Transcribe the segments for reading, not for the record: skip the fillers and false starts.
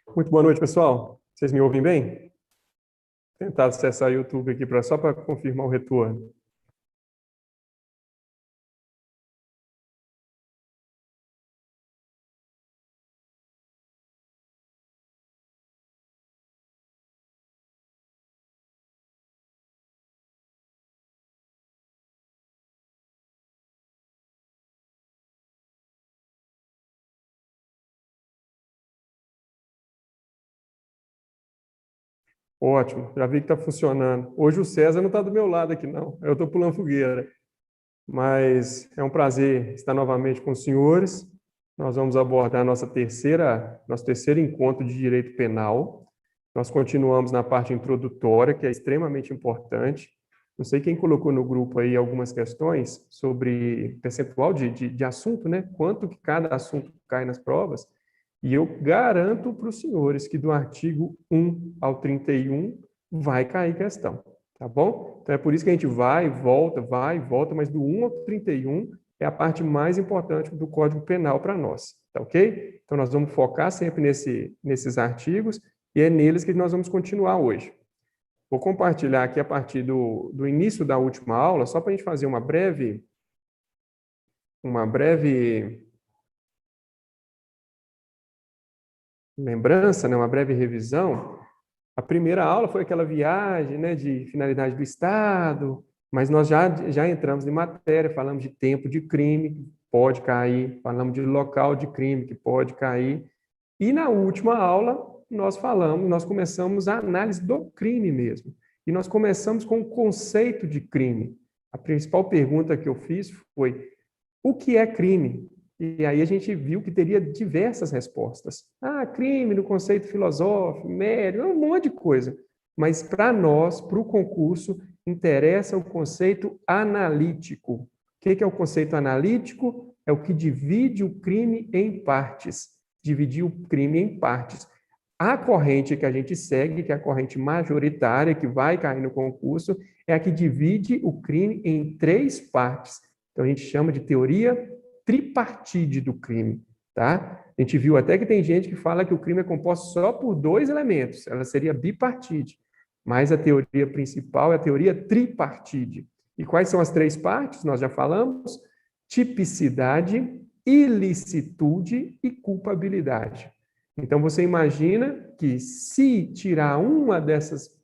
Muito boa noite, pessoal. Vocês me ouvem bem? Vou tentar acessar o YouTube aqui só para confirmar o retorno. Ótimo, já vi que está funcionando. Hoje o César não está do meu lado aqui, não. Eu estou pulando fogueira. Mas é um prazer estar novamente com os senhores. Nós vamos abordar nosso terceiro encontro de direito penal. Nós continuamos na parte introdutória, que é extremamente importante. Não sei quem colocou no grupo aí algumas questões sobre percentual de assunto, né? Quanto que cada assunto cai nas provas. E eu garanto para os senhores que do artigo 1 ao 31 vai cair questão, tá bom? Então é por isso que a gente vai e volta, mas do 1 ao 31 é a parte mais importante do Código Penal para nós, tá ok? Então nós vamos focar sempre nesses artigos e é neles que nós vamos continuar hoje. Vou compartilhar aqui a partir do início da última aula, só para a gente fazer uma breve lembrança, né, uma breve revisão. A primeira aula foi aquela viagem, né, de finalidade do Estado, mas nós já entramos em matéria, falamos de tempo de crime, que pode cair, falamos de local de crime, que pode cair. E na última aula, nós começamos a análise do crime mesmo. E nós começamos com o conceito de crime. A principal pergunta que eu fiz foi: o que é crime? E aí a gente viu que teria diversas respostas. Ah, crime no conceito filosófico, médio, um monte de coisa. Mas para nós, para o concurso, interessa o conceito analítico. O que é o conceito analítico? É o que divide o crime em partes. Dividir o crime em partes. A corrente que a gente segue, que é a corrente majoritária, que vai cair no concurso, é a que divide o crime em três partes. Então, a gente chama de teoria tripartite do crime, tá? A gente viu até que tem gente que fala que o crime é composto só por dois elementos, ela seria bipartite, mas a teoria principal é a teoria tripartite. E quais são as três partes? Nós já falamos: tipicidade, ilicitude e culpabilidade. Então, você imagina que se tirar uma desses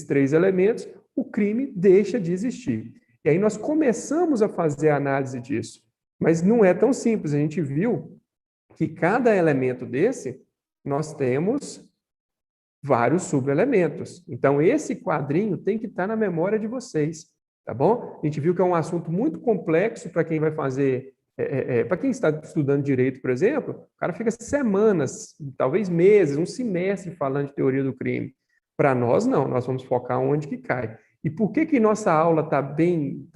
três elementos, o crime deixa de existir. E aí nós começamos a fazer a análise disso. Mas não é tão simples. A gente viu que cada elemento desse, nós temos vários subelementos. Então, esse quadrinho tem que estar na memória de vocês, tá bom? A gente viu que é um assunto muito complexo para quem vai fazer, para quem está estudando direito, por exemplo, o cara fica semanas, talvez meses, um semestre falando de teoria do crime. Para nós, não, nós vamos focar onde que cai. E por que nossa aula tá bem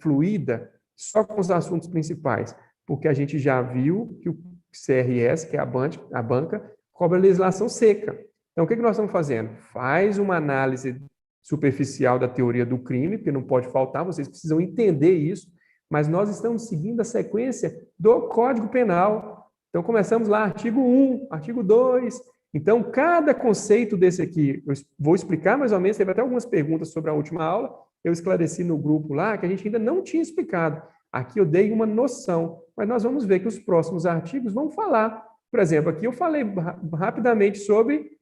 fluida só com os assuntos principais? Porque a gente já viu que o CRS, que é a banca, cobra legislação seca. Então, o que nós estamos fazendo? Faz uma análise superficial da teoria do crime, porque não pode faltar, vocês precisam entender isso, mas nós estamos seguindo a sequência do Código Penal. Então, começamos lá, artigo 1, artigo 2. Então, cada conceito desse aqui, eu vou explicar mais ou menos, teve até algumas perguntas sobre a última aula, eu esclareci no grupo lá, que a gente ainda não tinha explicado. Aqui eu dei uma noção, mas nós vamos ver que os próximos artigos vão falar. Por exemplo, aqui eu falei rapidamente sobre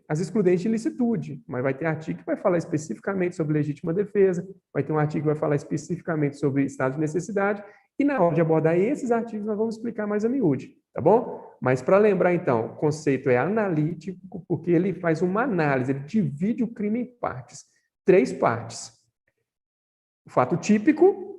as excludentes de ilicitude, mas vai ter artigo que vai falar especificamente sobre legítima defesa, vai ter um artigo que vai falar especificamente sobre estado de necessidade, e na hora de abordar esses artigos nós vamos explicar mais a miúde, tá bom? Mas para lembrar então, o conceito é analítico, porque ele faz uma análise, ele divide o crime em partes, três partes. O fato típico,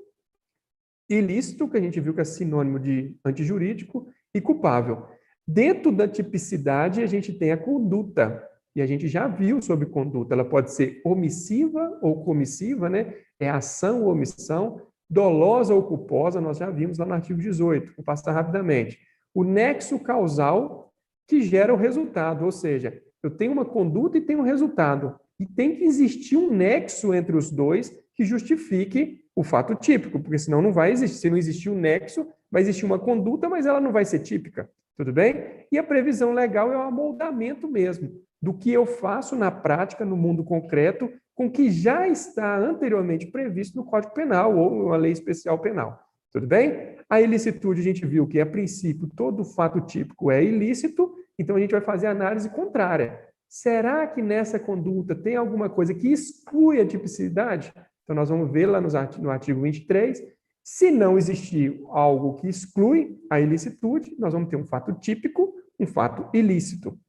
ilícito, que a gente viu que é sinônimo de antijurídico, e culpável. Dentro da tipicidade, a gente tem a conduta, e a gente já viu sobre conduta, ela pode ser omissiva ou comissiva, né? É ação ou omissão, dolosa ou culposa, nós já vimos lá no artigo 18, vou passar rapidamente. O nexo causal que gera o resultado, ou seja, eu tenho uma conduta e tenho um resultado, e tem que existir um nexo entre os dois que justifique o fato típico, porque senão não vai existir. Se não existir um nexo, vai existir uma conduta, mas ela não vai ser típica. tudo bem? E a previsão legal é o amoldamento mesmo do que eu faço na prática, no mundo concreto, com o que já está anteriormente previsto no Código Penal ou numa lei especial penal. Tudo bem? A ilicitude, a gente viu que, a princípio, todo fato típico é ilícito, então a gente vai fazer a análise contrária. Será que nessa conduta tem alguma coisa que exclui a tipicidade? Então, nós vamos ver lá no artigo 23. Se não existir algo que exclui a ilicitude, nós vamos ter um fato típico, um fato ilícito.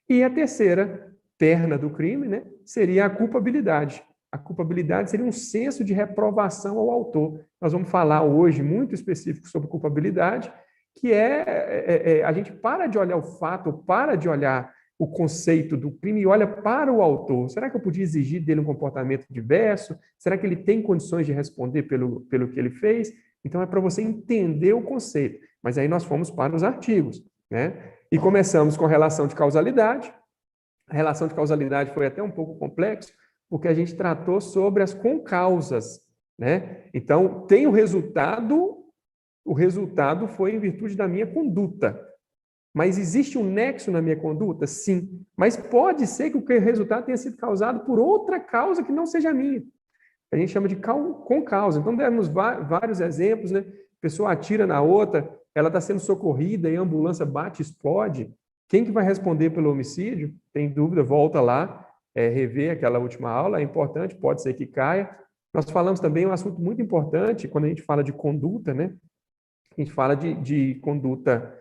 E a terceira perna do crime, né, seria a culpabilidade. A culpabilidade seria um senso de reprovação ao autor. Nós vamos falar hoje muito específico sobre culpabilidade, que a gente para de olhar o fato, para de olhar o conceito do crime e olha para o autor. Será que eu podia exigir dele um comportamento diverso? Será que ele tem condições de responder pelo que ele fez? Então, é para você entender o conceito. Mas aí nós fomos para os artigos, né? E começamos com a relação de causalidade. A relação de causalidade foi até um pouco complexo, porque a gente tratou sobre as concausas, né? Então, tem o resultado foi em virtude da minha conduta. Mas existe um nexo na minha conduta? Sim. Mas pode ser que o resultado tenha sido causado por outra causa que não seja a minha. A gente chama de concausa. Então, demos vários exemplos, né? A pessoa atira na outra, ela está sendo socorrida e a ambulância bate e explode. Quem que vai responder pelo homicídio? Tem dúvida, volta lá, rever aquela última aula, é importante, pode ser que caia. Nós falamos também um assunto muito importante, quando a gente fala de conduta, né? A gente fala de conduta,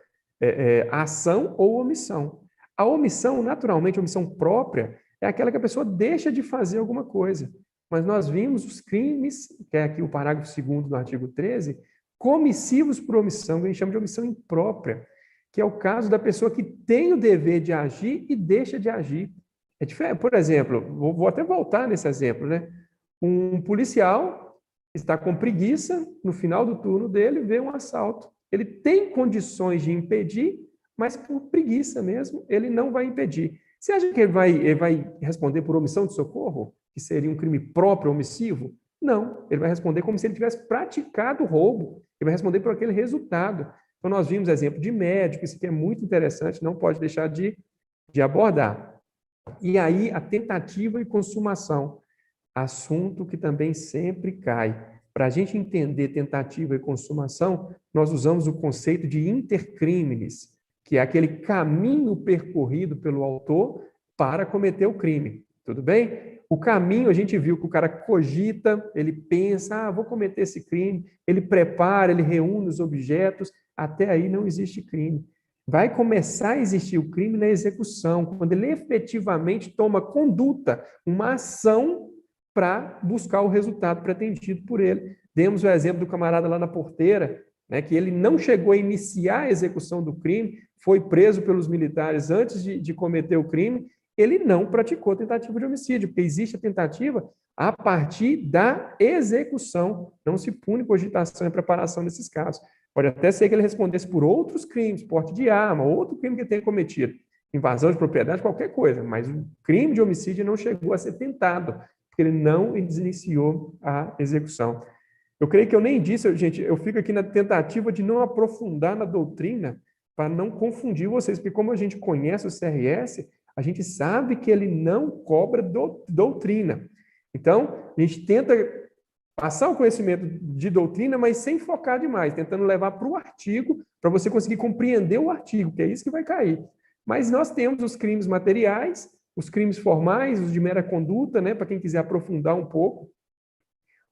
ação ou omissão. A omissão, naturalmente, a omissão própria, é aquela que a pessoa deixa de fazer alguma coisa. Mas nós vimos os crimes, que é aqui o parágrafo 2º do artigo 13, comissivos por omissão, que a gente chama de omissão imprópria, que é o caso da pessoa que tem o dever de agir e deixa de agir. É diferente. Por exemplo, vou até voltar nesse exemplo, né? Um policial está com preguiça, no final do turno dele, vê um assalto. Ele tem condições de impedir, mas por preguiça mesmo, ele não vai impedir. Você acha que ele vai responder por omissão de socorro, que seria um crime próprio, omissivo? Não, ele vai responder como se ele tivesse praticado o roubo. Ele vai responder por aquele resultado. Então, nós vimos exemplo de médico, isso aqui é muito interessante, não pode deixar de abordar. E aí, a tentativa e consumação, assunto que também sempre cai. Para a gente entender tentativa e consumação, nós usamos o conceito de intercrimes, que é aquele caminho percorrido pelo autor para cometer o crime. Tudo bem? O caminho, a gente viu que o cara cogita, ele pensa, vou cometer esse crime, ele prepara, ele reúne os objetos, até aí não existe crime. Vai começar a existir o crime na execução, quando ele efetivamente toma conduta, uma ação para buscar o resultado pretendido por ele. Demos o exemplo do camarada lá na porteira, né, que ele não chegou a iniciar a execução do crime, foi preso pelos militares antes de cometer o crime, ele não praticou tentativa de homicídio, porque existe a tentativa a partir da execução. Não se pune cogitação e preparação nesses casos. Pode até ser que ele respondesse por outros crimes, porte de arma, outro crime que ele tenha cometido, invasão de propriedade, qualquer coisa, mas o crime de homicídio não chegou a ser tentado, porque ele não iniciou a execução. Eu creio que eu nem disse, gente, eu fico aqui na tentativa de não aprofundar na doutrina, para não confundir vocês, porque como a gente conhece o CRS, a gente sabe que ele não cobra doutrina. Então, a gente tenta passar o conhecimento de doutrina, mas sem focar demais, tentando levar para o artigo, para você conseguir compreender o artigo, que é isso que vai cair. Mas nós temos os crimes materiais, os crimes formais, os de mera conduta, né, para quem quiser aprofundar um pouco.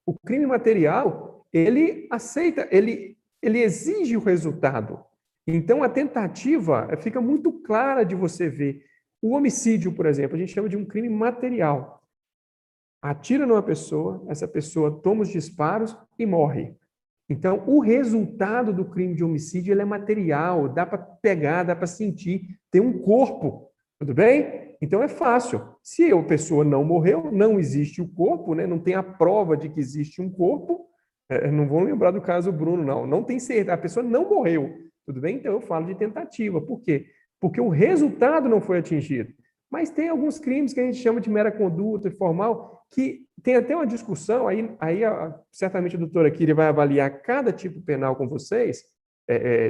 O crime material, ele aceita, ele exige o resultado. Então, a tentativa fica muito clara de você ver. O homicídio, por exemplo, a gente chama de um crime material. Atira numa pessoa, essa pessoa toma os disparos e morre. Então, o resultado do crime de homicídio ele é material, dá para pegar, dá para sentir, tem um corpo, tudo bem? Então é fácil. Se a pessoa não morreu, não existe o corpo, né? Não tem a prova de que existe um corpo, não vão lembrar do caso Bruno, não. Não tem certeza, a pessoa não morreu, tudo bem? Então eu falo de tentativa. Por quê? Porque o resultado não foi atingido. Mas tem alguns crimes que a gente chama de mera conduta informal, que tem até uma discussão, certamente a doutora Kiri vai avaliar cada tipo penal com vocês,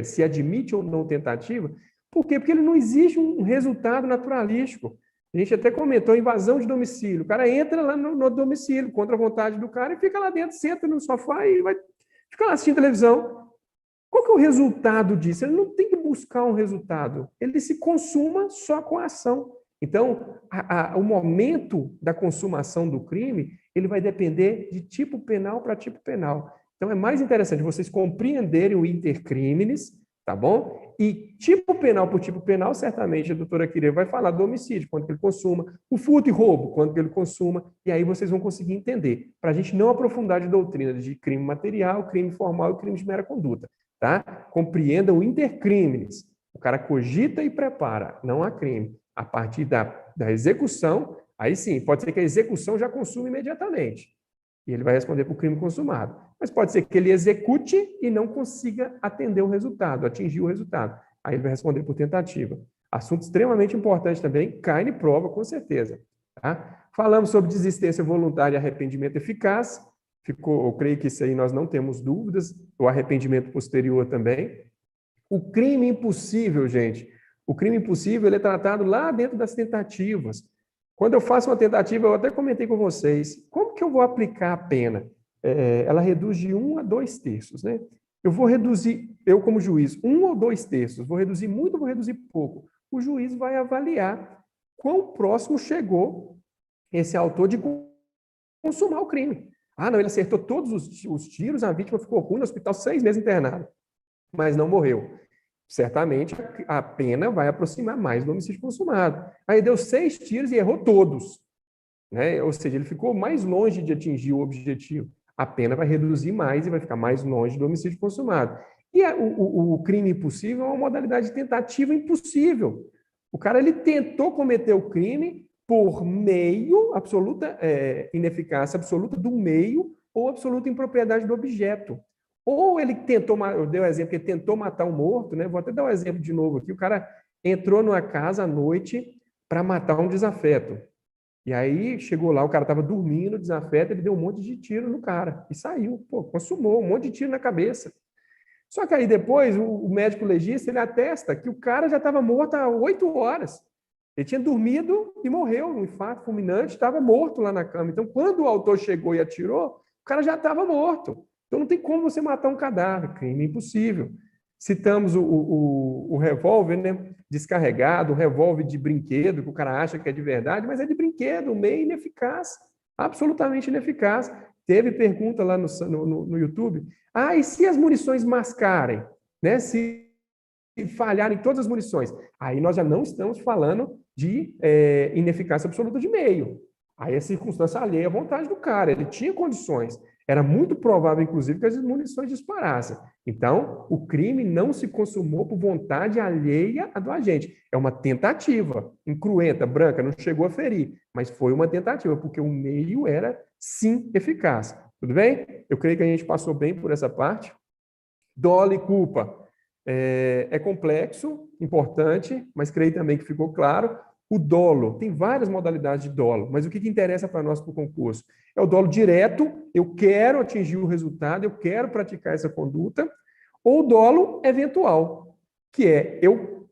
se admite ou não tentativa, Por quê? Porque ele não existe um resultado naturalístico. A gente até comentou invasão de domicílio. O cara entra lá no domicílio, contra a vontade do cara, e fica lá dentro, senta no sofá e vai ficar lá assistindo televisão. Qual que é o resultado disso? Ele não tem que buscar um resultado. Ele se consuma só com a ação. Então, o momento da consumação do crime, ele vai depender de tipo penal para tipo penal. Então, é mais interessante vocês compreenderem o intercrimes, tá bom? E tipo penal por tipo penal, certamente a doutora Kira vai falar do homicídio, quando que ele consuma, o furto e roubo, quando que ele consuma, e aí vocês vão conseguir entender, para a gente não aprofundar de doutrina de crime material, crime formal e crime de mera conduta, tá? Compreenda o intercrimes. O cara cogita e prepara, não há crime. A partir da execução, aí sim, pode ser que a execução já consuma imediatamente. E ele vai responder por crime consumado. Mas pode ser que ele execute e não consiga atender o resultado, atingir o resultado. Aí ele vai responder por tentativa. Assunto extremamente importante também, carne e prova, com certeza. Tá? Falamos sobre desistência voluntária e arrependimento eficaz. Eu creio que isso aí nós não temos dúvidas. O arrependimento posterior também. O crime impossível, gente. O crime impossível ele é tratado lá dentro das tentativas. Quando eu faço uma tentativa, eu até comentei com vocês, como que eu vou aplicar a pena? Ela reduz de 1 a 2 terços, né? Eu vou reduzir, eu como juiz, 1 ou 2 terços, vou reduzir muito ou vou reduzir pouco? O juiz vai avaliar quão próximo chegou esse autor de consumar o crime. Ah, não, ele acertou todos os tiros, a vítima ficou ruim no hospital 6 meses internado, mas não morreu. Certamente a pena vai aproximar mais do homicídio consumado. Aí deu 6 tiros e errou todos, né? Ou seja, ele ficou mais longe de atingir o objetivo. A pena vai reduzir mais e vai ficar mais longe do homicídio consumado. E o crime impossível é uma modalidade de tentativa impossível. O cara ele tentou cometer o crime por meio, absoluta ineficácia absoluta do meio ou absoluta impropriedade do objeto. Ou ele tentou, eu dei o exemplo que ele tentou matar um morto, né? Vou até dar um exemplo de novo aqui. O cara entrou numa casa à noite para matar um desafeto. E aí chegou lá, o cara estava dormindo, desafeto, ele deu um monte de tiro no cara e saiu. Pô, consumou um monte de tiro na cabeça. Só que aí depois o médico legista ele atesta que o cara já estava morto há 8 horas. Ele tinha dormido e morreu, um infarto fulminante, estava morto lá na cama. Então, quando o autor chegou e atirou, o cara já estava morto. Então, não tem como você matar um cadáver, crime impossível. Citamos o revólver, né, descarregado, o revólver de brinquedo, que o cara acha que é de verdade, mas é de brinquedo, meio ineficaz, absolutamente ineficaz. Teve pergunta lá no YouTube, e se as munições mascarem, né, se falharem todas as munições? Aí nós já não estamos falando de ineficácia absoluta de meio. Aí é circunstância alheia à vontade do cara, ele tinha condições. Era muito provável, inclusive, que as munições disparassem. Então, o crime não se consumou por vontade alheia à do agente. É uma tentativa, incruenta, branca, não chegou a ferir, mas foi uma tentativa, porque o meio era, sim, eficaz. Tudo bem? Eu creio que a gente passou bem por essa parte. Dolo e culpa. É complexo, importante, mas creio também que ficou claro. O dolo, tem várias modalidades de dolo, mas o que interessa para nós para o concurso? É o dolo direto, eu quero atingir o resultado, eu quero praticar essa conduta, ou o dolo eventual, que é eu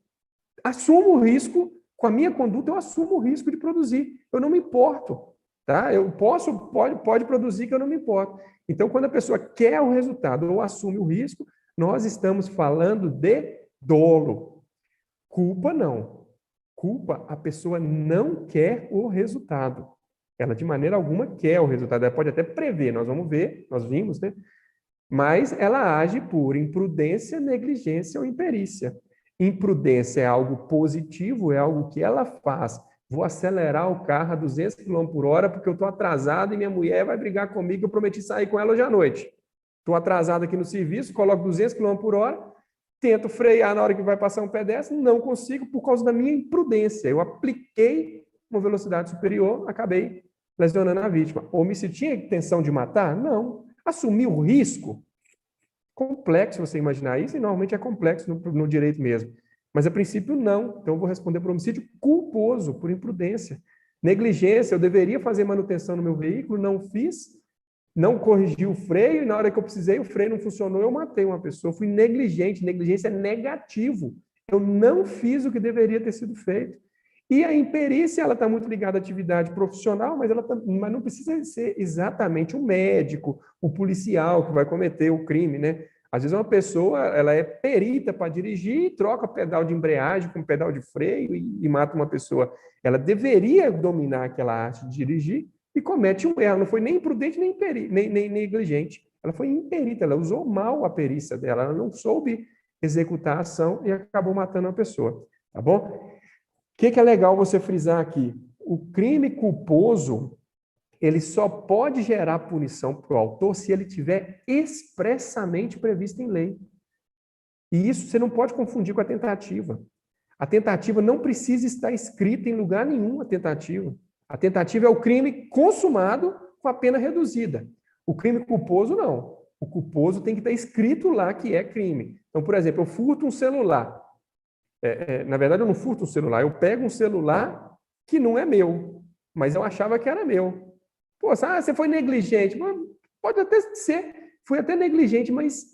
assumo o risco, com a minha conduta eu assumo o risco de produzir, eu não me importo, tá? Eu pode produzir que eu não me importo. Então, quando a pessoa quer o resultado ou assume o risco, nós estamos falando de dolo. Culpa, não. Culpa, a pessoa não quer o resultado. Ela, de maneira alguma, quer o resultado. Ela pode até prever, nós vamos ver, nós vimos, né? Mas ela age por imprudência, negligência ou imperícia. Imprudência é algo positivo, é algo que ela faz. Vou acelerar o carro a 200 km por hora porque eu estou atrasado e minha mulher vai brigar comigo, eu prometi sair com ela hoje à noite. Estou atrasado aqui no serviço, coloco 200 km por hora, tento frear na hora que vai passar um pedestre, não consigo por causa da minha imprudência. Eu apliquei uma velocidade superior, acabei lesionando a vítima. Homicídio tinha intenção de matar? Não. Assumir o risco? Complexo você imaginar isso, e normalmente é complexo no direito mesmo. Mas a princípio não. Então eu vou responder por homicídio culposo, por imprudência. Negligência, eu deveria fazer manutenção no meu veículo, não fiz, não corrigi o freio, e na hora que eu precisei, o freio não funcionou, eu matei uma pessoa, fui negligente. Negligência é negativo, Eu não fiz o que deveria ter sido feito. E a imperícia, ela está muito ligada à atividade profissional, mas não precisa ser exatamente o médico, o policial que vai cometer o crime, né? Às vezes uma pessoa, ela é perita para dirigir, troca pedal de embreagem com pedal de freio e mata uma pessoa. Ela deveria dominar aquela arte de dirigir e comete um erro. Não foi nem imprudente, nem negligente. Ela foi imperita, ela usou mal a perícia dela, ela não soube executar a ação e acabou matando a pessoa, tá bom? O que é legal você frisar aqui? O crime culposo, ele só pode gerar punição para o autor se ele tiver expressamente previsto em lei. E isso você não pode confundir com a tentativa. A tentativa não precisa estar escrita em lugar nenhum, a tentativa. A tentativa é o crime consumado com a pena reduzida. O crime culposo, não. O culposo tem que estar escrito lá que é crime. Então, por exemplo, eu furto um celular. Na verdade, eu não furto um celular, eu pego um celular que não é meu, mas eu achava que era meu. Pô, você foi negligente. Pode até ser, fui até negligente, mas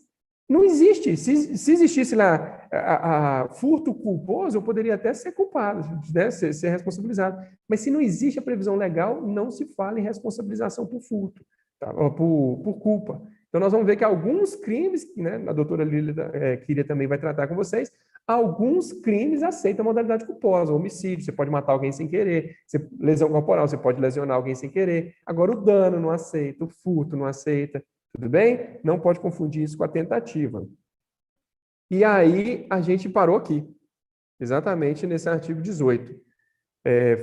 não existe. Se existisse lá a furto culposo, eu poderia até ser culpado, né? Ser responsabilizado. Mas se não existe a previsão legal, não se fala em responsabilização por furto, tá? Por culpa. Então, nós vamos ver que alguns crimes, né, a doutora Lília Quíria também vai tratar com vocês, alguns crimes aceitam a modalidade culposa, homicídio, você pode matar alguém sem querer, lesão corporal, você pode lesionar alguém sem querer. Agora, o dano não aceita, o furto não aceita, tudo bem? Não pode confundir isso com a tentativa. E aí, a gente parou aqui, exatamente nesse artigo 18.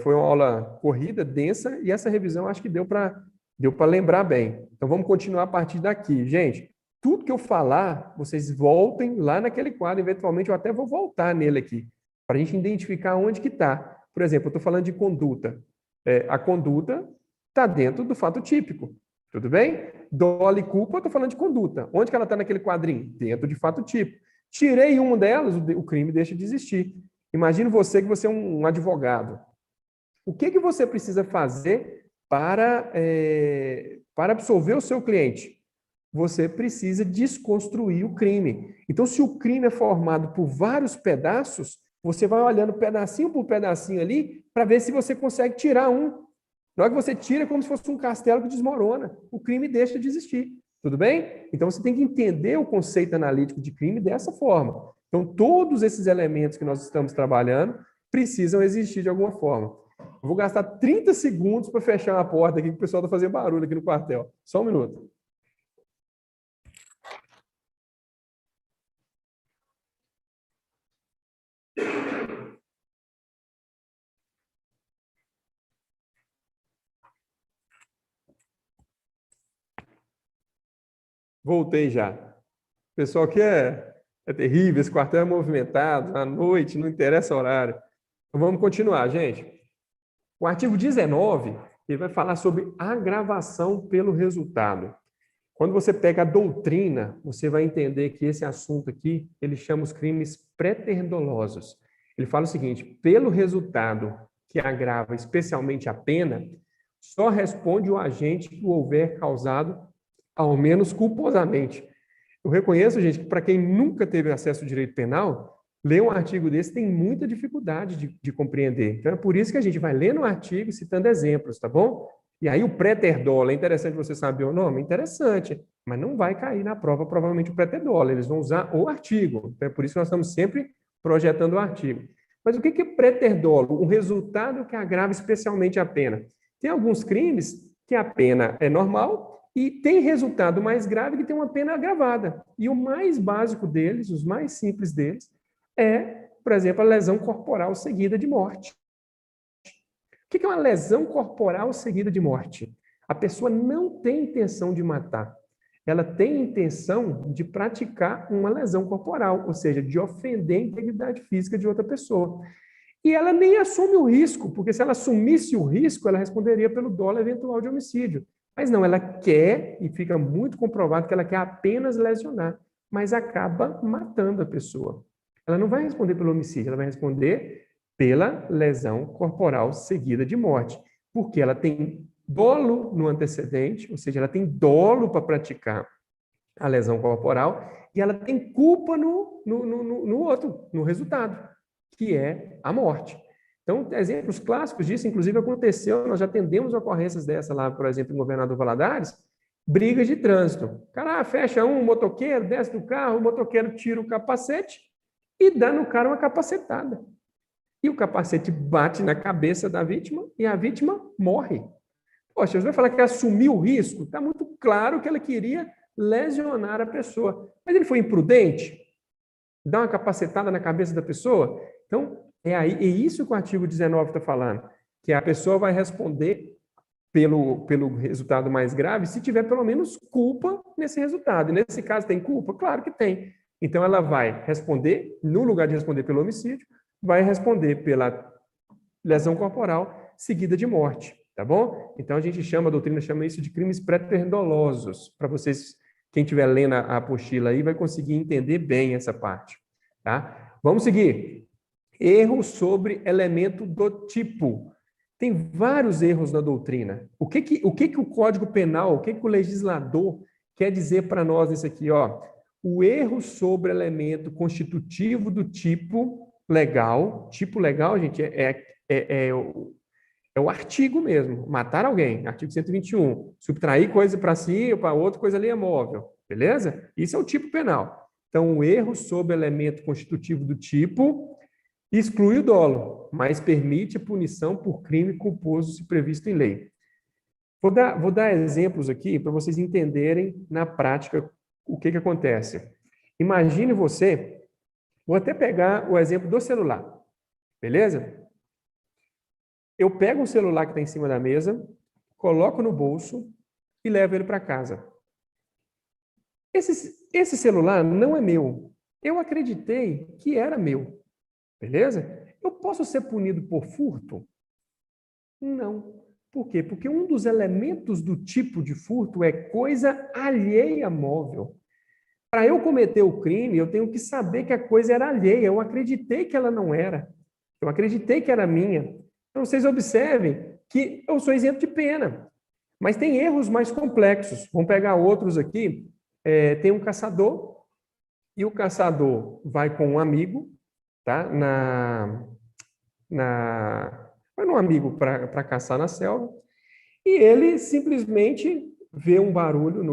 Foi uma aula corrida, densa, e essa revisão acho que deu para lembrar bem. Então, vamos continuar a partir daqui. Gente, tudo que eu falar, vocês voltem lá naquele quadro. Eventualmente, eu até vou voltar nele aqui, para a gente identificar onde que está. Por exemplo, eu estou falando de conduta. A conduta está dentro do fato típico. Tudo bem? Dolo e culpa, eu estou falando de conduta. Onde que ela está naquele quadrinho? Dentro de fato típico. Tirei uma delas, o crime deixa de existir. Imagine você que você é um advogado. O que você precisa fazer para absolver o seu cliente? Você precisa desconstruir o crime. Então, se o crime é formado por vários pedaços, você vai olhando pedacinho por pedacinho ali para ver se você consegue tirar um. Na hora que você tira, é como se fosse um castelo que desmorona. O crime deixa de existir. Tudo bem? Então, você tem que entender o conceito analítico de crime dessa forma. Então, todos esses elementos que nós estamos trabalhando precisam existir de alguma forma. Eu vou gastar 30 segundos para fechar uma porta aqui, que o pessoal está fazendo barulho aqui no quartel. Só um minuto. Voltei já. O pessoal aqui é terrível, esse quartel é movimentado, à noite, não interessa o horário. Então, vamos continuar, gente. O artigo 19, ele vai falar sobre agravação pelo resultado. Quando você pega a doutrina, você vai entender que esse assunto aqui, ele chama os crimes préter-dolosos. Ele fala o seguinte: pelo resultado que agrava especialmente a pena, só responde o agente que o houver causado, ao menos culposamente. Eu reconheço, gente, que para quem nunca teve acesso ao direito penal, ler um artigo desse tem muita dificuldade de compreender. Então, é por isso que a gente vai lendo o artigo citando exemplos, tá bom? E aí o préter-dolo, é interessante você saber o nome? Interessante, mas não vai cair na prova provavelmente o préter-dolo, eles vão usar o artigo. Então, é por isso que nós estamos sempre projetando o artigo. Mas o que é préter-dolo? O resultado que agrava especialmente a pena. Tem alguns crimes que a pena é normal e tem resultado mais grave que tem uma pena agravada. E o mais básico deles, os mais simples deles, é, por exemplo, a lesão corporal seguida de morte. O que é uma lesão corporal seguida de morte? A pessoa não tem intenção de matar. Ela tem intenção de praticar uma lesão corporal, ou seja, de ofender a integridade física de outra pessoa. E ela nem assume o risco, porque se ela assumisse o risco, ela responderia pelo dolo eventual de homicídio. Mas não, ela quer, e fica muito comprovado que ela quer apenas lesionar, mas acaba matando a pessoa. Ela não vai responder pelo homicídio, ela vai responder pela lesão corporal seguida de morte, porque ela tem dolo no antecedente, ou seja, ela tem dolo para praticar a lesão corporal, e ela tem culpa no outro, no resultado, que é a morte. Então, exemplos clássicos disso, inclusive, aconteceu, nós já atendemos ocorrências dessa lá, por exemplo, em Governador Valadares, brigas de trânsito. O cara fecha um motoqueiro, desce do carro, o motoqueiro tira o capacete e dá no cara uma capacetada. E o capacete bate na cabeça da vítima e a vítima morre. Poxa, você vai falar que assumiu o risco? Está muito claro que ela queria lesionar a pessoa. Mas ele foi imprudente? Dá uma capacetada na cabeça da pessoa? Então, é isso que o artigo 19 está falando, que a pessoa vai responder pelo resultado mais grave se tiver pelo menos culpa nesse resultado. E nesse caso tem culpa? Claro que tem. Então, ela vai responder, no lugar de responder pelo homicídio, vai responder pela lesão corporal seguida de morte, tá bom? Então, a doutrina chama isso de crimes pré-dolosos, para vocês, quem estiver lendo a apostila aí, vai conseguir entender bem essa parte, tá? Vamos seguir. Erro sobre elemento do tipo. Tem vários erros na doutrina. O que o Código Penal, o que o legislador quer dizer para nós nisso aqui, ó? O erro sobre elemento constitutivo do tipo legal, gente, é o artigo mesmo, matar alguém, artigo 121, subtrair coisa para si ou para outro, coisa ali é móvel, beleza? Isso é o tipo penal. Então, o erro sobre elemento constitutivo do tipo exclui o dolo, mas permite a punição por crime culposo se previsto em lei. Vou dar exemplos aqui para vocês entenderem na prática o que acontece. Imagine você, vou até pegar o exemplo do celular, beleza? Eu pego um celular que está em cima da mesa, coloco no bolso e levo ele para casa. Esse celular não é meu. Eu acreditei que era meu. Beleza? Eu posso ser punido por furto? Não. Por quê? Porque um dos elementos do tipo de furto é coisa alheia móvel. Para eu cometer o crime, eu tenho que saber que a coisa era alheia. Eu acreditei que ela não era. Eu acreditei que era minha. Então, vocês observem que eu sou isento de pena. Mas tem erros mais complexos. Vamos pegar outros aqui. Tem um caçador, e o caçador vai com um amigo, tá? Vai num amigo para caçar na selva, e ele simplesmente vê um barulho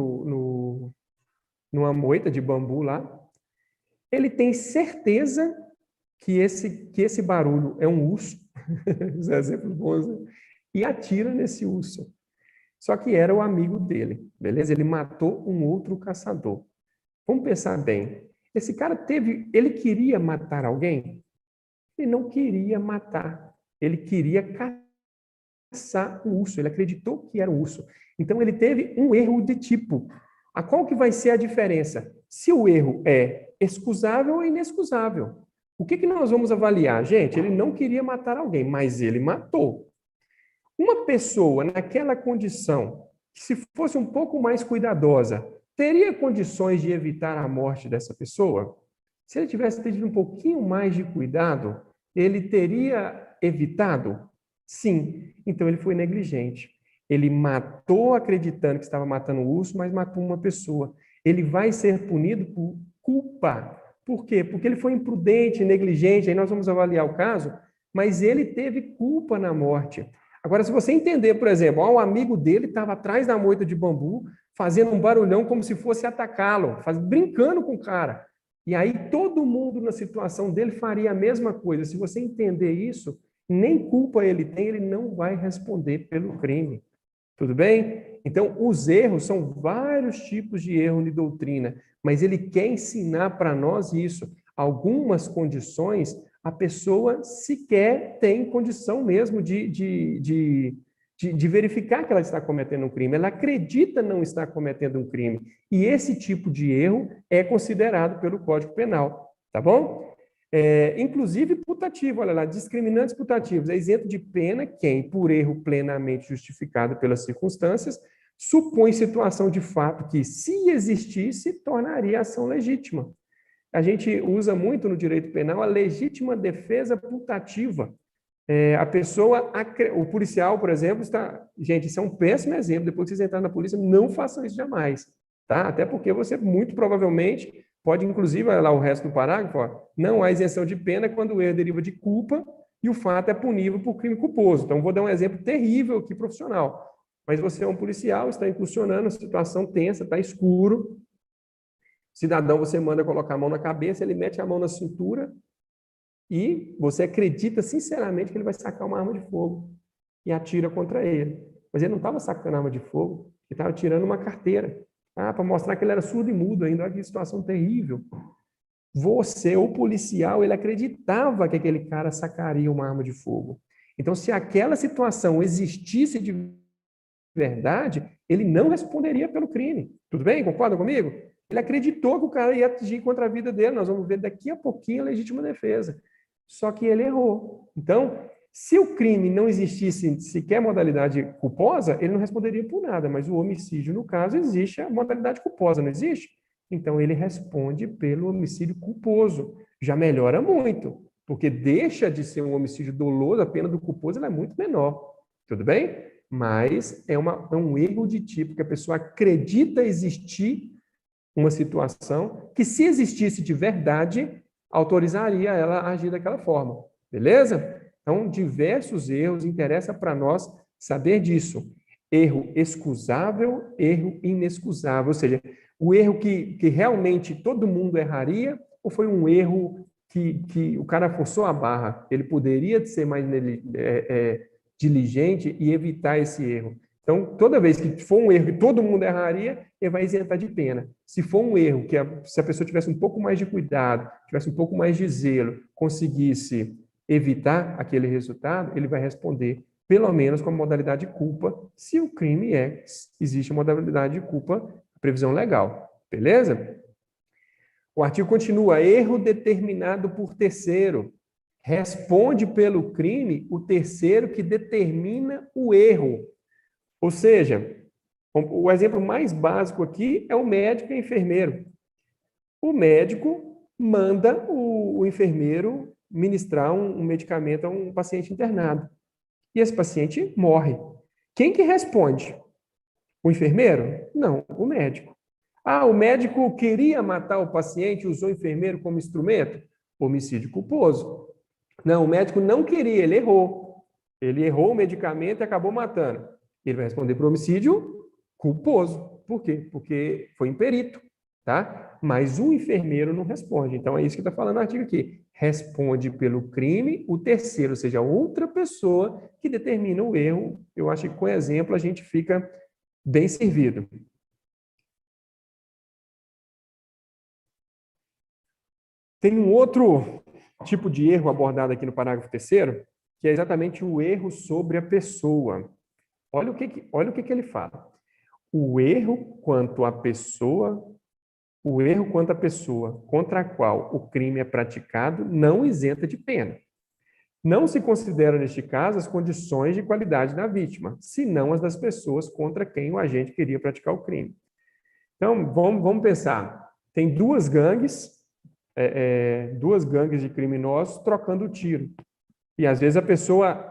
numa moita de bambu lá. Ele tem certeza que esse barulho é um urso, os exemplos bons, né? E atira nesse urso. Só que era o amigo dele, beleza? Ele matou um outro caçador. Vamos pensar bem. Esse cara ele queria matar alguém? Ele não queria matar. Ele queria caçar o urso. Ele acreditou que era o urso. Então, ele teve um erro de tipo. A qual que vai ser a diferença? Se o erro é excusável ou inexcusável. O que nós vamos avaliar? Gente, ele não queria matar alguém, mas ele matou. Uma pessoa naquela condição, se fosse um pouco mais cuidadosa, teria condições de evitar a morte dessa pessoa? Se ele tivesse tido um pouquinho mais de cuidado, ele teria evitado? Sim. Então ele foi negligente. Ele matou acreditando que estava matando o urso, mas matou uma pessoa. Ele vai ser punido por culpa. Por quê? Porque ele foi imprudente, negligente, aí nós vamos avaliar o caso, mas ele teve culpa na morte. Agora, se você entender, por exemplo, o amigo dele estava atrás da moita de bambu, fazendo um barulhão como se fosse atacá-lo, brincando com o cara. E aí todo mundo na situação dele faria a mesma coisa. Se você entender isso, nem culpa ele tem, ele não vai responder pelo crime. Tudo bem? Então, os erros são vários tipos de erro de doutrina, mas ele quer ensinar para nós isso. Algumas condições, a pessoa sequer tem condição mesmo de verificar que ela está cometendo um crime. Ela acredita não estar cometendo um crime. E esse tipo de erro é considerado pelo Código Penal. Tá bom? Inclusive putativo, olha lá, discriminantes putativos. É isento de pena quem, por erro plenamente justificado pelas circunstâncias, supõe situação de fato que, se existisse, tornaria a ação legítima. A gente usa muito no direito penal a legítima defesa putativa. A pessoa, o policial, por exemplo, está... Gente, isso é um péssimo exemplo. Depois que vocês entrarem na polícia, não façam isso jamais. tá? Até porque você muito provavelmente pode, inclusive, olha lá o resto do parágrafo, ó, não há isenção de pena quando o erro deriva de culpa e o fato é punível por crime culposo. Então, vou dar um exemplo terrível aqui, profissional. Mas você é um policial, está incursionando, situação tensa, está escuro. Cidadão, você manda colocar a mão na cabeça, ele mete a mão na cintura e você acredita sinceramente que ele vai sacar uma arma de fogo e atira contra ele. Mas ele não estava sacando arma de fogo, ele estava tirando uma carteira, tá? Para mostrar que ele era surdo e mudo ainda. Olha que situação terrível. Você, o policial, ele acreditava que aquele cara sacaria uma arma de fogo. Então, se aquela situação existisse de verdade, ele não responderia pelo crime. Tudo bem? Concorda comigo? Ele acreditou que o cara ia agir contra a vida dele. Nós vamos ver daqui a pouquinho a legítima defesa. Só que ele errou. Então, se o crime não existisse sequer modalidade culposa, ele não responderia por nada. Mas o homicídio, no caso, existe a modalidade culposa, não existe? Então, ele responde pelo homicídio culposo. Já melhora muito, porque deixa de ser um homicídio doloso, a pena do culposo ela é muito menor. Tudo bem? Mas é um erro de tipo que a pessoa acredita existir uma situação que, se existisse de verdade, autorizaria ela a agir daquela forma. Beleza? Então, diversos erros, interessa para nós saber disso. Erro excusável, erro inexcusável, ou seja, o erro que realmente todo mundo erraria, ou foi um erro que o cara forçou a barra? Ele poderia ser mais diligente e evitar esse erro. Então, toda vez que for um erro que todo mundo erraria, ele vai isentar de pena. Se for um erro que se a pessoa tivesse um pouco mais de cuidado, tivesse um pouco mais de zelo, conseguisse evitar aquele resultado, ele vai responder pelo menos com a modalidade de culpa, se o crime existe a modalidade de culpa, previsão legal. Beleza? O artigo continua: erro determinado por terceiro. Responde pelo crime o terceiro que determina o erro. Ou seja, o exemplo mais básico aqui é o médico e o enfermeiro. O médico manda o enfermeiro ministrar um medicamento a um paciente internado. E esse paciente morre. Quem que responde? O enfermeiro? Não, o médico. Ah, o médico queria matar o paciente e usou o enfermeiro como instrumento? Homicídio culposo. Não, o médico não queria, ele errou. Ele errou o medicamento e acabou matando. Ele vai responder por homicídio culposo. Por quê? Porque foi imperito, tá? Mas o enfermeiro não responde. Então, é isso que está falando no artigo aqui. Responde pelo crime o terceiro, ou seja, outra pessoa que determina o erro. Eu acho que com exemplo a gente fica bem servido. Tem um outro tipo de erro abordado aqui no parágrafo 3º, que é exatamente o erro sobre a pessoa. Olha o que ele fala. O erro quanto à pessoa contra a qual o crime é praticado não isenta de pena. Não se considera, neste caso, as condições de qualidade da vítima, senão as das pessoas contra quem o agente queria praticar o crime. Então, vamos pensar. Tem duas gangues de criminosos trocando tiro. E, às vezes, a pessoa...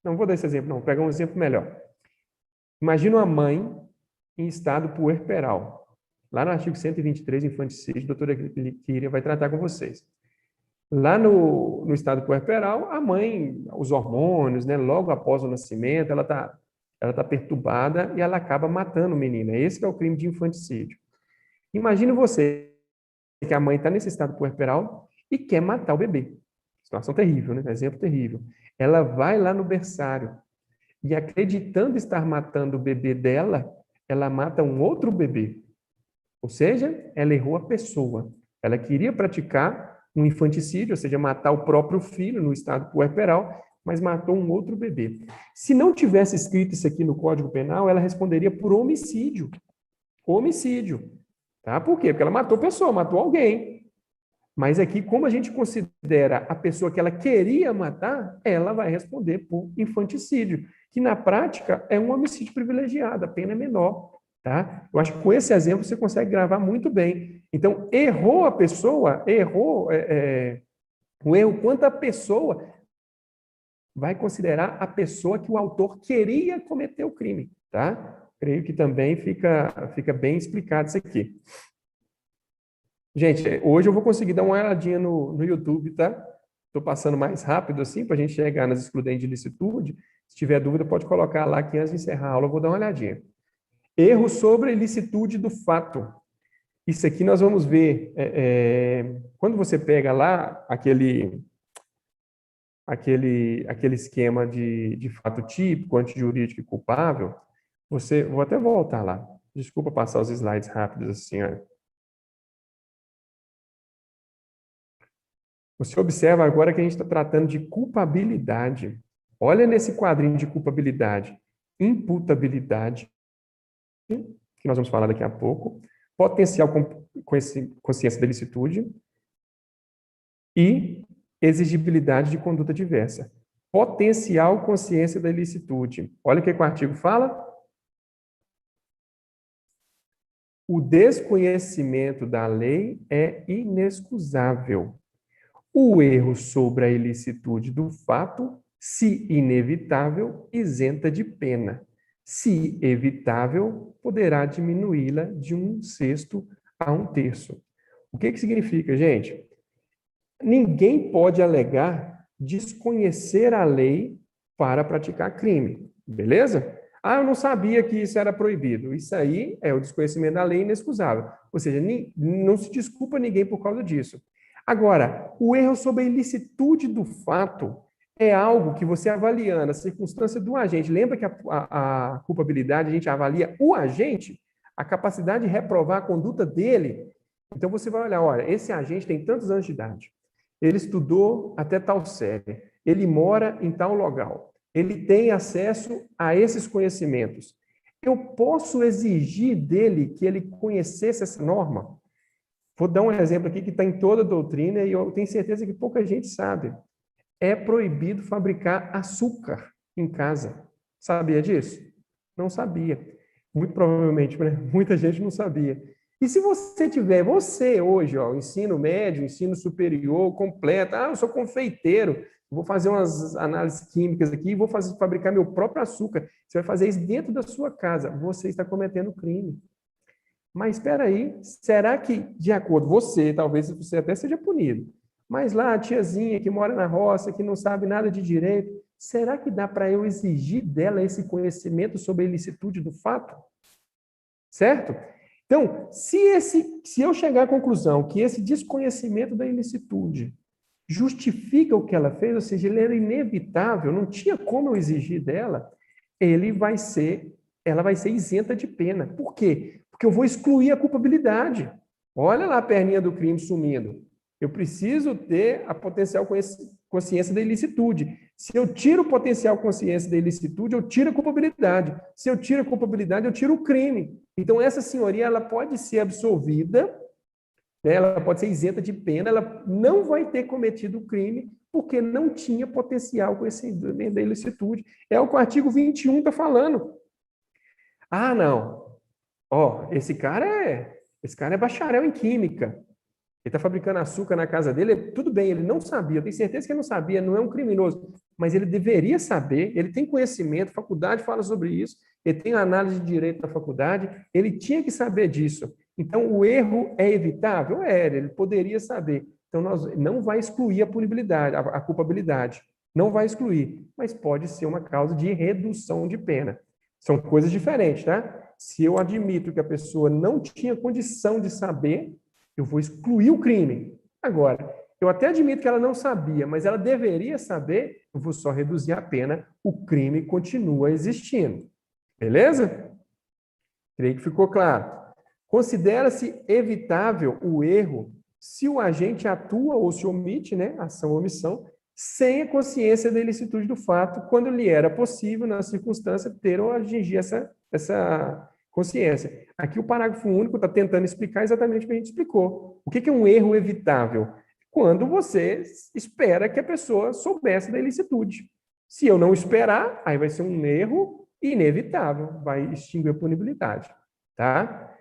Não vou dar esse exemplo, não. Vou pegar um exemplo melhor. Imagina uma mãe em estado puerperal. Lá no artigo 123, infanticídio, a doutora Kíria vai tratar com vocês. Lá no estado puerperal, a mãe, os hormônios, né, logo após o nascimento, ela tá perturbada e ela acaba matando o menino. Esse que é o crime de infanticídio. Imagine você que a mãe está nesse estado puerperal e quer matar o bebê. Situação terrível, né? Exemplo terrível. Ela vai lá no berçário e, acreditando estar matando o bebê dela, ela mata um outro bebê. Ou seja, ela errou a pessoa. Ela queria praticar um infanticídio, ou seja, matar o próprio filho no estado puerperal, mas matou um outro bebê. Se não tivesse escrito isso aqui no Código Penal, ela responderia por homicídio. Homicídio. Tá? Por quê? Porque ela matou pessoa, matou alguém. Mas aqui, como a gente considera a pessoa que ela queria matar, ela vai responder por infanticídio, que na prática é um homicídio privilegiado, a pena é menor. Tá? Eu acho que com esse exemplo você consegue gravar muito bem. Então, errou a pessoa, o erro quanto a pessoa vai considerar a pessoa que o autor queria cometer o crime. Tá? Creio que também fica bem explicado isso aqui. Gente, hoje eu vou conseguir dar uma olhadinha no YouTube, tá? Estou passando mais rápido assim, para a gente chegar nas excludentes de ilicitude. Se tiver dúvida, pode colocar lá que antes de encerrar a aula eu vou dar uma olhadinha. Erro sobre a ilicitude do fato. Isso aqui nós vamos ver. Quando você pega lá aquele esquema de fato típico, antijurídico e culpável, vou até voltar lá. Desculpa passar os slides rápidos assim, ó. Você observa agora que a gente está tratando de culpabilidade. Olha nesse quadrinho de culpabilidade. Imputabilidade, que nós vamos falar daqui a pouco. Potencial consciência da ilicitude. E exigibilidade de conduta diversa. Potencial consciência da ilicitude. Olha o que o artigo fala. O desconhecimento da lei é inexcusável. O erro sobre a ilicitude do fato, se inevitável, isenta de pena. Se evitável, poderá diminuí-la de 1/6 a 1/3. O que significa, gente? Ninguém pode alegar desconhecer a lei para praticar crime, beleza? Ah, eu não sabia que isso era proibido. Isso aí é o desconhecimento da lei inexcusável. Ou seja, não se desculpa ninguém por causa disso. Agora, o erro sobre a ilicitude do fato é algo que você avaliando a circunstância do agente. Lembra que a culpabilidade a gente avalia o agente, a capacidade de reprovar a conduta dele. Então você vai olhar, olha, esse agente tem tantos anos de idade. Ele estudou até tal série. Ele mora em tal local. Ele tem acesso a esses conhecimentos. Eu posso exigir dele que ele conhecesse essa norma? Vou dar um exemplo aqui que está em toda a doutrina e eu tenho certeza que pouca gente sabe. É proibido fabricar açúcar em casa. Sabia disso? Não sabia. Muito provavelmente, né? Muita gente não sabia. E se você hoje, ó, ensino médio, ensino superior, completo, eu sou confeiteiro, vou fazer umas análises químicas aqui, vou fabricar meu próprio açúcar. Você vai fazer isso dentro da sua casa. Você está cometendo crime. Mas espera aí, será que, de acordo com você, talvez você até seja punido, mas lá a tiazinha que mora na roça, que não sabe nada de direito, será que dá para eu exigir dela esse conhecimento sobre a ilicitude do fato? Certo? Então, se eu chegar à conclusão que esse desconhecimento da ilicitude justifica o que ela fez, ou seja, ele era inevitável, não tinha como eu exigir dela, ela vai ser isenta de pena. Por quê? Porque eu vou excluir a culpabilidade. Olha lá a perninha do crime sumindo. Eu preciso ter a potencial consciência da ilicitude. Se eu tiro o potencial consciência da ilicitude, eu tiro a culpabilidade. Se eu tiro a culpabilidade, eu tiro o crime. Então, essa senhoria ela pode ser absolvida, né? Ela pode ser isenta de pena, ela não vai ter cometido o crime porque não tinha potencial conhecimento da ilicitude. É o que o artigo 21 está falando. Ah, não. Esse cara é bacharel em química. Ele está fabricando açúcar na casa dele. Tudo bem, ele não sabia. Eu tenho certeza que ele não sabia. Não é um criminoso. Mas ele deveria saber. Ele tem conhecimento. A faculdade fala sobre isso. Ele tem análise de direito na faculdade. Ele tinha que saber disso. Então, o erro é evitável? Ele poderia saber. Então, nós não vai excluir a punibilidade, a culpabilidade. Não vai excluir. Mas pode ser uma causa de redução de pena. São coisas diferentes, tá? Se eu admito que a pessoa não tinha condição de saber, eu vou excluir o crime. Agora, eu até admito que ela não sabia, mas ela deveria saber, eu vou só reduzir a pena, o crime continua existindo. Beleza? Creio que ficou claro. Considera-se evitável o erro se o agente atua ou se omite, né, ação ou omissão, sem a consciência da ilicitude do fato, quando lhe era possível, na circunstância, ter ou atingir essa consciência. Aqui o parágrafo único está tentando explicar exatamente o que a gente explicou. O que é um erro evitável? Quando você espera que a pessoa soubesse da ilicitude. Se eu não esperar, aí vai ser um erro inevitável, vai extinguir a punibilidade. Tá?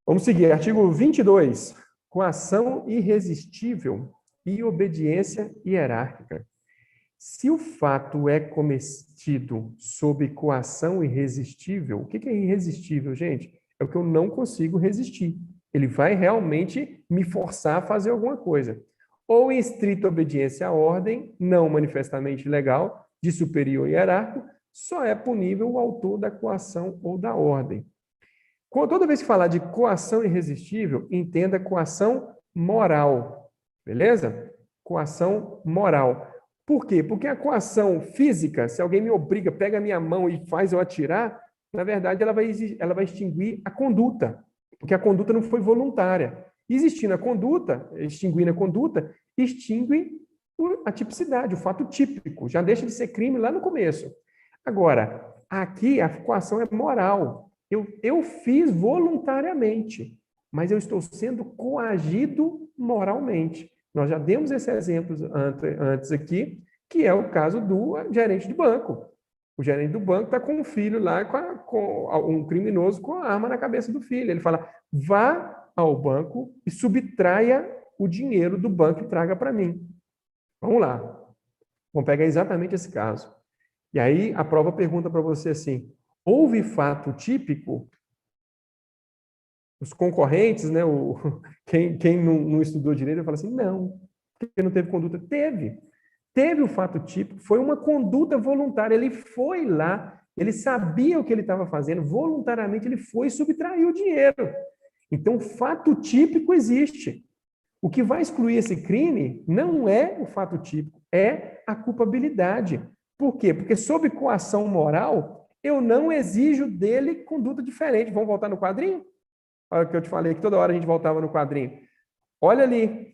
Vamos seguir. Artigo 22. Coação irresistível e obediência hierárquica. Se o fato é cometido sob coação irresistível, o que é irresistível, gente? É o que eu não consigo resistir. Ele vai realmente me forçar a fazer alguma coisa. Ou em estrita obediência à ordem, não manifestamente legal, de superior hierárquico, só é punível o autor da coação ou da ordem. Toda vez que falar de coação irresistível, entenda coação moral, beleza? Coação moral. Por quê? Porque a coação física, se alguém me obriga, pega a minha mão e faz eu atirar, na verdade ela vai extinguir a conduta, porque a conduta não foi voluntária. Existindo a conduta, extinguindo a conduta, extingue a tipicidade, o fato típico, já deixa de ser crime lá no começo. Agora, aqui a coação é moral. Eu fiz voluntariamente, mas eu estou sendo coagido moralmente. Nós já demos esse exemplo antes aqui, que é o caso do gerente de banco. O gerente do banco está com um filho lá, com um criminoso com a arma na cabeça do filho. Ele fala, vá ao banco e subtraia o dinheiro do banco e traga para mim. Vamos lá. Vamos pegar exatamente esse caso. E aí a prova pergunta para você assim, houve fato típico? Os concorrentes, né, quem não estudou direito, fala assim, não, porque não teve conduta. Teve o fato típico, foi uma conduta voluntária, ele foi lá, ele sabia o que ele estava fazendo, voluntariamente ele foi e subtraiu o dinheiro. Então, o fato típico existe. O que vai excluir esse crime não é o fato típico, é a culpabilidade. Por quê? Porque sob coação moral, eu não exijo dele conduta diferente. Vamos voltar no quadrinho? Olha o que eu te falei, que toda hora a gente voltava no quadrinho. Olha ali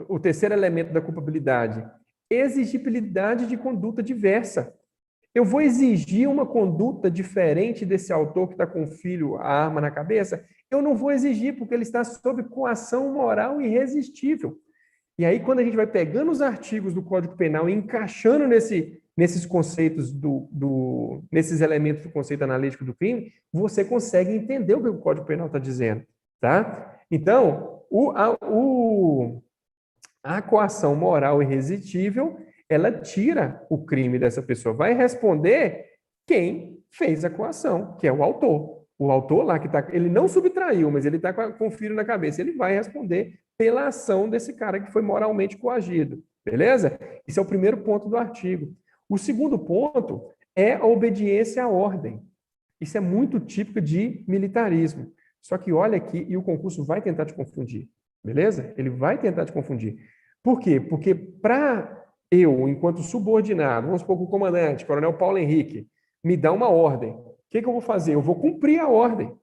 o terceiro elemento da culpabilidade. Exigibilidade de conduta diversa. Eu vou exigir uma conduta diferente desse autor que está com o filho, a arma na cabeça? Eu não vou exigir, porque ele está sob coação moral irresistível. E aí, quando a gente vai pegando os artigos do Código Penal e encaixando nesses conceitos, nesses elementos do conceito analítico do crime, você consegue entender o que o Código Penal está dizendo. Tá? Então, a coação moral irresistível, ela tira o crime dessa pessoa. Vai responder quem fez a coação, que é o autor. O autor lá que está, ele não subtraiu, mas ele está com o filho na cabeça. Ele vai responder pela ação desse cara que foi moralmente coagido. Beleza? Esse é o primeiro ponto do artigo. O segundo ponto é a obediência à ordem. Isso é muito típico de militarismo. Só que olha aqui, e o concurso vai tentar te confundir. Beleza? Ele vai tentar te confundir. Por quê? Porque para eu, enquanto subordinado, vamos supor que o comandante, Coronel Paulo Henrique, me dá uma ordem. O que eu vou fazer? Eu vou cumprir a ordem.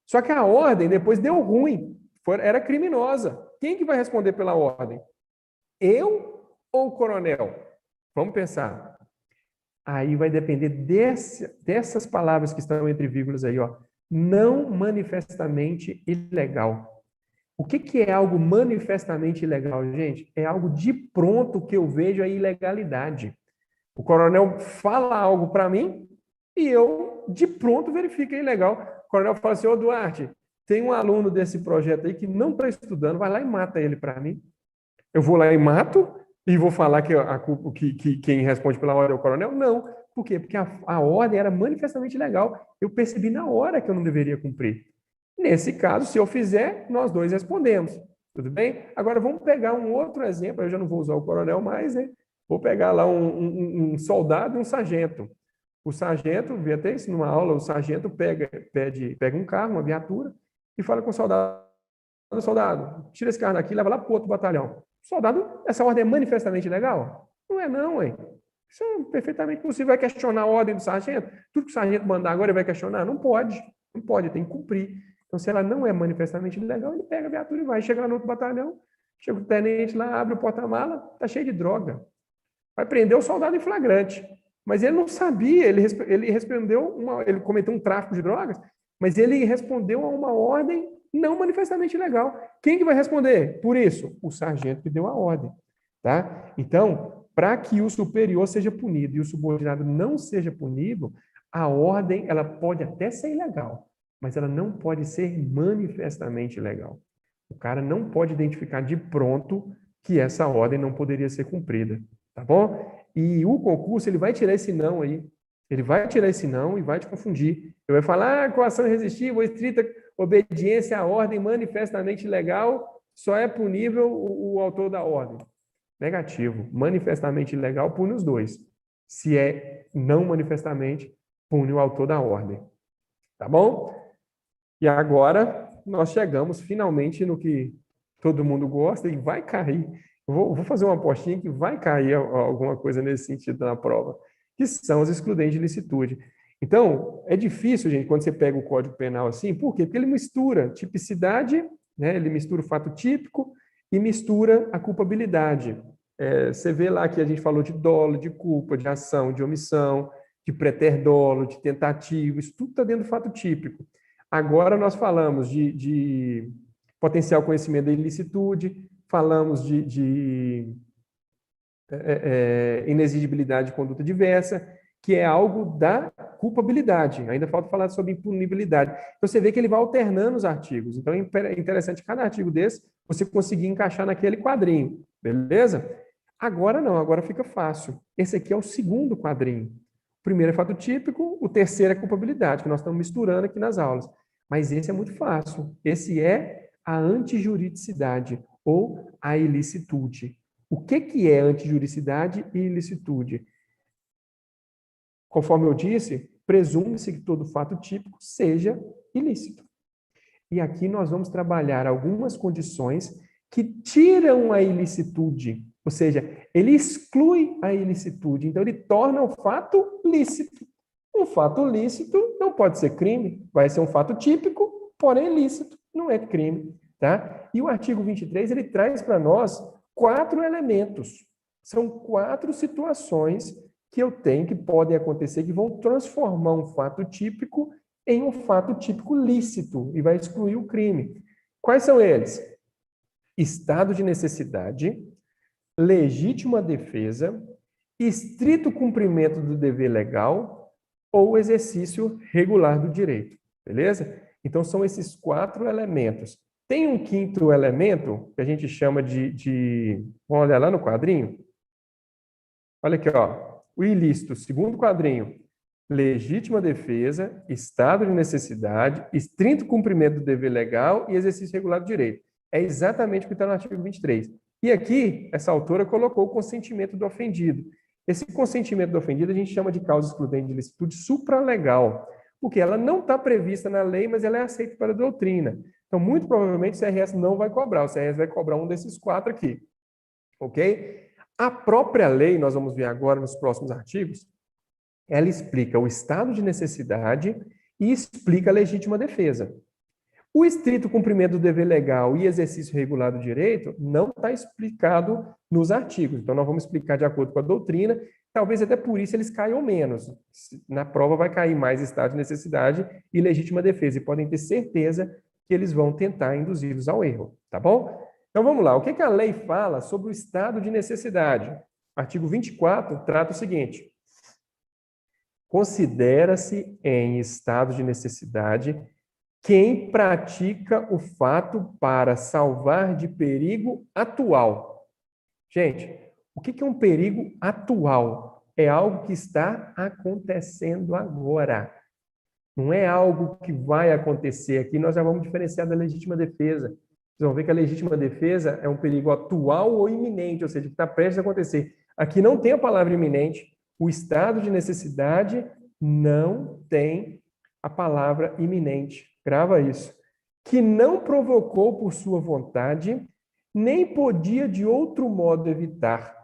Só que a ordem depois deu ruim, era criminosa. Quem que vai responder pela ordem? Eu ou o coronel? Vamos pensar. Aí vai depender dessas palavras que estão entre vírgulas aí, ó. Não manifestamente ilegal. O que é algo manifestamente ilegal, gente? É algo de pronto que eu vejo a ilegalidade. O coronel fala algo para mim e eu, de pronto, verifico que é ilegal. O coronel fala assim, ô Duarte, tem um aluno desse projeto aí que não está estudando, vai lá e mata ele para mim. Eu vou lá e mato e vou falar que quem responde pela ordem é o coronel? Não. Por quê? Porque a ordem era manifestamente ilegal. Eu percebi na hora que eu não deveria cumprir. Nesse caso, se eu fizer, nós dois respondemos. Tudo bem? Agora, vamos pegar um outro exemplo. Eu já não vou usar o coronel mais, né? Vou pegar lá um soldado e um sargento. O sargento, vi até isso numa aula, o sargento pega um carro, uma viatura, e fala com o soldado, tira esse carro daqui e leva lá para o outro batalhão. Soldado, essa ordem é manifestamente ilegal? Não é não, hein? Isso é perfeitamente possível. Vai questionar a ordem do sargento? Tudo que o sargento mandar agora ele vai questionar? Não pode. Não pode, tem que cumprir. Então, se ela não é manifestamente ilegal, ele pega a viatura e vai. Chega lá no outro batalhão, chega o tenente lá, abre o porta-mala, tá cheio de droga. Vai prender o soldado em flagrante. Mas ele não sabia, ele cometeu um tráfico de drogas, mas ele respondeu a uma ordem não manifestamente ilegal. Quem que vai responder por isso? O sargento que deu a ordem. Tá? Então, para que o superior seja punido e o subordinado não seja punido, a ordem ela pode até ser ilegal, mas ela não pode ser manifestamente ilegal. O cara não pode identificar de pronto que essa ordem não poderia ser cumprida, tá bom? E o concurso, ele vai tirar esse não aí. Ele vai tirar esse não e vai te confundir. Ele vai falar, coação irresistível, estrita obediência à ordem manifestamente ilegal, só é punível o autor da ordem. Negativo. Manifestamente ilegal pune os dois. Se é não manifestamente, pune o autor da ordem. Tá bom? E agora nós chegamos finalmente no que todo mundo gosta e vai cair. Vou fazer uma apostinha que vai cair alguma coisa nesse sentido na prova, que são os excludentes de licitude. Então, é difícil, gente, quando você pega o Código Penal assim, por quê? Porque ele mistura tipicidade, né? Ele mistura o fato típico e mistura a culpabilidade. Você vê lá que a gente falou de dolo, de culpa, de ação, de omissão, de preterdolo, de tentativa, isso tudo está dentro do fato típico. Agora nós falamos de potencial conhecimento da ilicitude, falamos de inexigibilidade de conduta diversa, que é algo da culpabilidade. Ainda falta falar sobre impunibilidade. Então, você vê que ele vai alternando os artigos. Então, é interessante cada artigo desse você conseguir encaixar naquele quadrinho, beleza? Agora não, agora fica fácil. Esse aqui é o segundo quadrinho. O primeiro é fato típico, o terceiro é culpabilidade, que nós estamos misturando aqui nas aulas. Mas esse é muito fácil. Esse é a antijuridicidade ou a ilicitude. O que é antijuridicidade e ilicitude? Conforme eu disse, presume-se que todo fato típico seja ilícito. E aqui nós vamos trabalhar algumas condições que tiram a ilicitude, ou seja, ele exclui a ilicitude, então ele torna o fato lícito. Um fato lícito não pode ser crime, vai ser um fato típico, porém lícito, não é crime, tá? E o artigo 23, ele traz para nós 4 elementos. São 4 situações que eu tenho, que podem acontecer, que vão transformar um fato típico em um fato típico lícito e vai excluir o crime. Quais são eles? Estado de necessidade, legítima defesa, estrito cumprimento do dever legal ou exercício regular do direito, beleza? Então, são esses 4 elementos. Tem um quinto elemento que a gente chama vamos olhar lá no quadrinho? Olha aqui, ó. O ilícito, segundo quadrinho, legítima defesa, estado de necessidade, estrito cumprimento do dever legal e exercício regular do direito. É exatamente o que está no artigo 23. E aqui, essa autora colocou o consentimento do ofendido. Esse consentimento do ofendido a gente chama de causa excludente de ilicitude supralegal, porque ela não está prevista na lei, mas ela é aceita para a doutrina. Então, muito provavelmente, o CRS não vai cobrar. O CRS vai cobrar um desses 4 aqui. Ok? A própria lei, nós vamos ver agora nos próximos artigos, ela explica o estado de necessidade e explica a legítima defesa. O estrito cumprimento do dever legal e exercício regular do direito não está explicado nos artigos. Então, nós vamos explicar de acordo com a doutrina. Talvez até por isso eles caiam menos. Na prova vai cair mais estado de necessidade e legítima defesa. E podem ter certeza que eles vão tentar induzi-los ao erro. Tá bom? Então, vamos lá. O que a lei fala sobre o estado de necessidade? Artigo 24 trata o seguinte. Considera-se em estado de necessidade quem pratica o fato para salvar de perigo atual. Gente, o que é um perigo atual? É algo que está acontecendo agora. Não é algo que vai acontecer. Aqui nós já vamos diferenciar da legítima defesa. Vocês vão ver que a legítima defesa é um perigo atual ou iminente, ou seja, que está prestes a acontecer. Aqui não tem a palavra iminente. O estado de necessidade não tem a palavra iminente. Grava isso. Que não provocou por sua vontade, nem podia de outro modo evitar.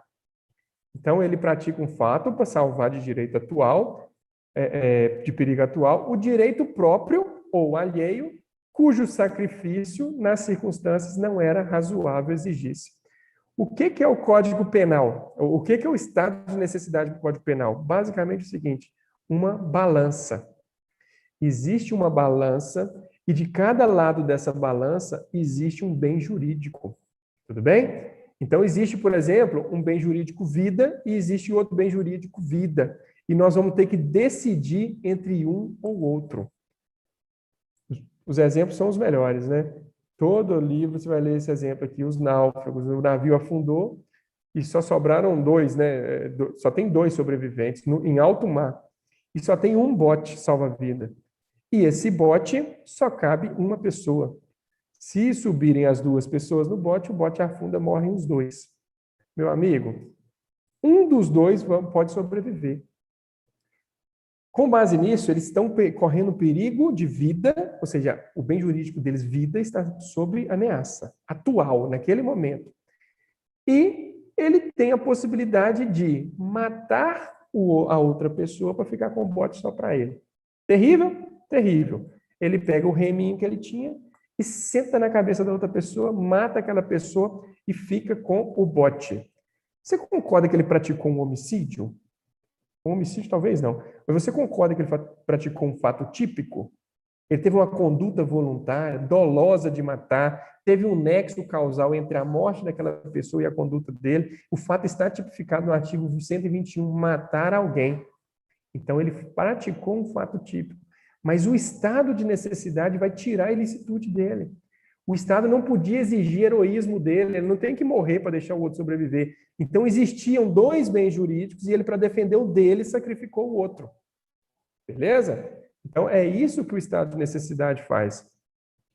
Então, ele pratica um fato para salvar de direito atual, de perigo atual, o direito próprio ou alheio, cujo sacrifício, nas circunstâncias, não era razoável exigir-se. O que é o Código Penal? O que é o estado de necessidade do Código Penal? Basicamente o seguinte, uma balança. Existe uma balança e de cada lado dessa balança existe um bem jurídico. Tudo bem? Então, existe, por exemplo, um bem jurídico vida e existe outro bem jurídico vida. E nós vamos ter que decidir entre um ou outro. Os exemplos são os melhores, né? Todo livro você vai ler esse exemplo aqui, os náufragos, o navio afundou e só sobraram dois, né? Só tem dois sobreviventes em alto mar. E só tem um bote salva-vida. E esse bote só cabe uma pessoa. Se subirem as duas pessoas no bote, o bote afunda, morrem os dois. Meu amigo, um dos dois pode sobreviver. Com base nisso, eles estão correndo perigo de vida, ou seja, o bem jurídico deles, vida, está sob ameaça atual, naquele momento. E ele tem a possibilidade de matar a outra pessoa para ficar com o bote só para ele. Terrível? Terrível. Ele pega o reminho que ele tinha e senta na cabeça da outra pessoa, mata aquela pessoa e fica com o bote. Você concorda que ele praticou um homicídio? Um homicídio talvez não. Mas você concorda que ele praticou um fato típico? Ele teve uma conduta voluntária, dolosa de matar, teve um nexo causal entre a morte daquela pessoa e a conduta dele. O fato está tipificado no artigo 121, matar alguém. Então, ele praticou um fato típico. Mas o estado de necessidade vai tirar a ilicitude dele. O Estado não podia exigir heroísmo dele, ele não tem que morrer para deixar o outro sobreviver. Então, existiam dois bens jurídicos e ele, para defender o dele, sacrificou o outro. Beleza? Então, é isso que o estado de necessidade faz.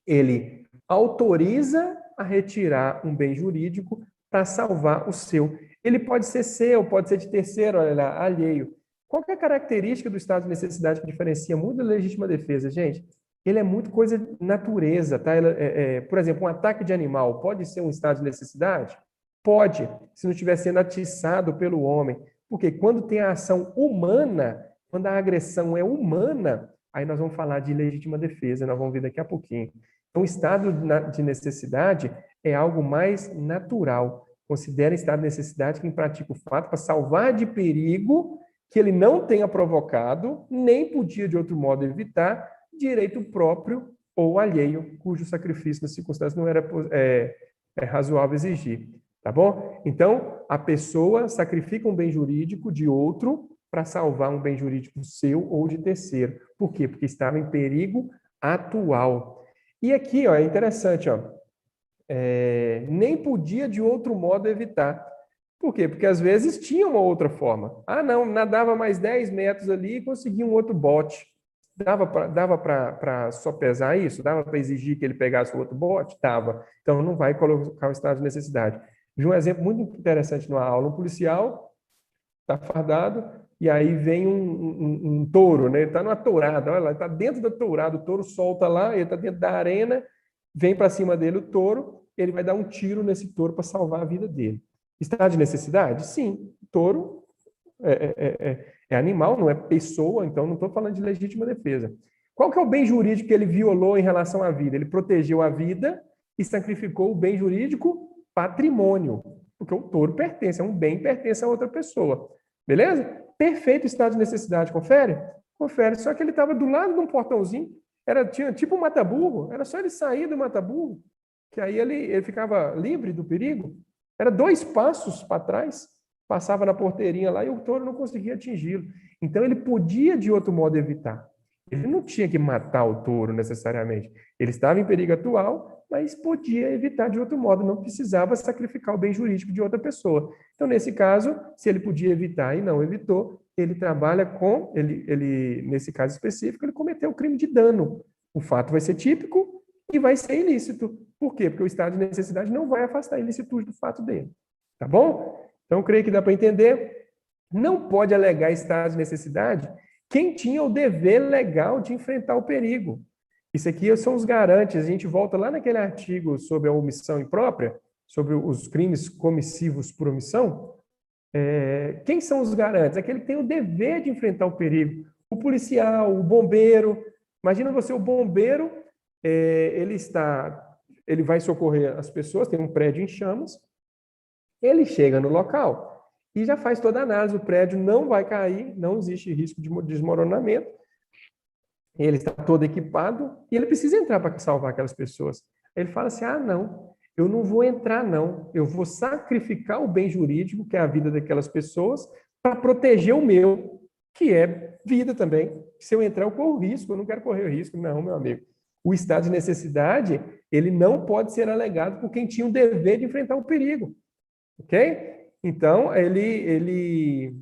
Ele autoriza a retirar um bem jurídico para salvar o seu. Ele pode ser seu, pode ser de terceiro, olha lá, alheio. Qual que é a característica do estado de necessidade que diferencia muito da legítima defesa, gente? Ele é muito coisa de natureza, tá? Por exemplo, um ataque de animal pode ser um estado de necessidade? Pode, se não estiver sendo atiçado pelo homem. Porque quando tem a ação humana, quando a agressão é humana, aí nós vamos falar de legítima defesa, nós vamos ver daqui a pouquinho. Então, o estado de necessidade é algo mais natural. Considera estado de necessidade quem pratica o fato para salvar de perigo que ele não tenha provocado, nem podia de outro modo evitar, direito próprio ou alheio, cujo sacrifício nas circunstâncias não era razoável exigir. Tá bom? Então, a pessoa sacrifica um bem jurídico de outro para salvar um bem jurídico seu ou de terceiro. Por quê? Porque estava em perigo atual. E aqui, ó, é interessante, ó, nem podia de outro modo evitar. Por quê? Porque às vezes tinha uma outra forma. Ah, não, nadava mais 10 metros ali e conseguia um outro bote. Dava para só pesar isso? Dava para exigir que ele pegasse o outro bote? Dava. Então, não vai colocar o estado de necessidade. Vi um exemplo muito interessante numa aula. Um policial está fardado e aí vem um touro, né? Ele está numa tourada, olha lá, está dentro da tourada, o touro solta lá, ele está dentro da arena, vem para cima dele o touro, ele vai dar um tiro nesse touro para salvar a vida dele. Estado de necessidade? Sim. O touro é animal, não é pessoa, então não estou falando de legítima defesa. Qual que é o bem jurídico que ele violou em relação à vida? Ele protegeu a vida e sacrificou o bem jurídico patrimônio, porque o touro pertence, é um bem, pertence a outra pessoa. Beleza? Perfeito estado de necessidade, confere? Confere, só que ele estava do lado de um portãozinho, tinha tipo um mata-burro, era só ele sair do mata-burro, que aí ele ficava livre do perigo. Era 2 passos para trás, passava na porteirinha lá e o touro não conseguia atingi-lo. Então, ele podia, de outro modo, evitar. Ele não tinha que matar o touro, necessariamente. Ele estava em perigo atual, mas podia evitar de outro modo, não precisava sacrificar o bem jurídico de outra pessoa. Então, nesse caso, se ele podia evitar e não evitou, ele trabalha com, nesse caso específico, ele cometeu o crime de dano. O fato vai ser típico e vai ser ilícito. Por quê? Porque o estado de necessidade não vai afastar a ilicitude do fato dele. Tá bom? Então, creio que dá para entender. Não pode alegar estado de necessidade quem tinha o dever legal de enfrentar o perigo. Isso aqui são os garantes. A gente volta lá naquele artigo sobre a omissão imprópria, sobre os crimes comissivos por omissão. Quem são os garantes? Aquele que tem o dever de enfrentar o perigo. O policial, o bombeiro. Imagina você, o bombeiro, ele vai socorrer as pessoas, tem um prédio em chamas, ele chega no local e já faz toda a análise, o prédio não vai cair, não existe risco de desmoronamento, ele está todo equipado e ele precisa entrar para salvar aquelas pessoas. Ele fala assim, não, eu não vou entrar não, eu vou sacrificar o bem jurídico, que é a vida daquelas pessoas, para proteger o meu, que é vida também. Se eu entrar, eu corro risco, eu não quero correr o risco. Não, meu amigo. O estado de necessidade, ele não pode ser alegado por quem tinha o dever de enfrentar o perigo, ok? Então, ele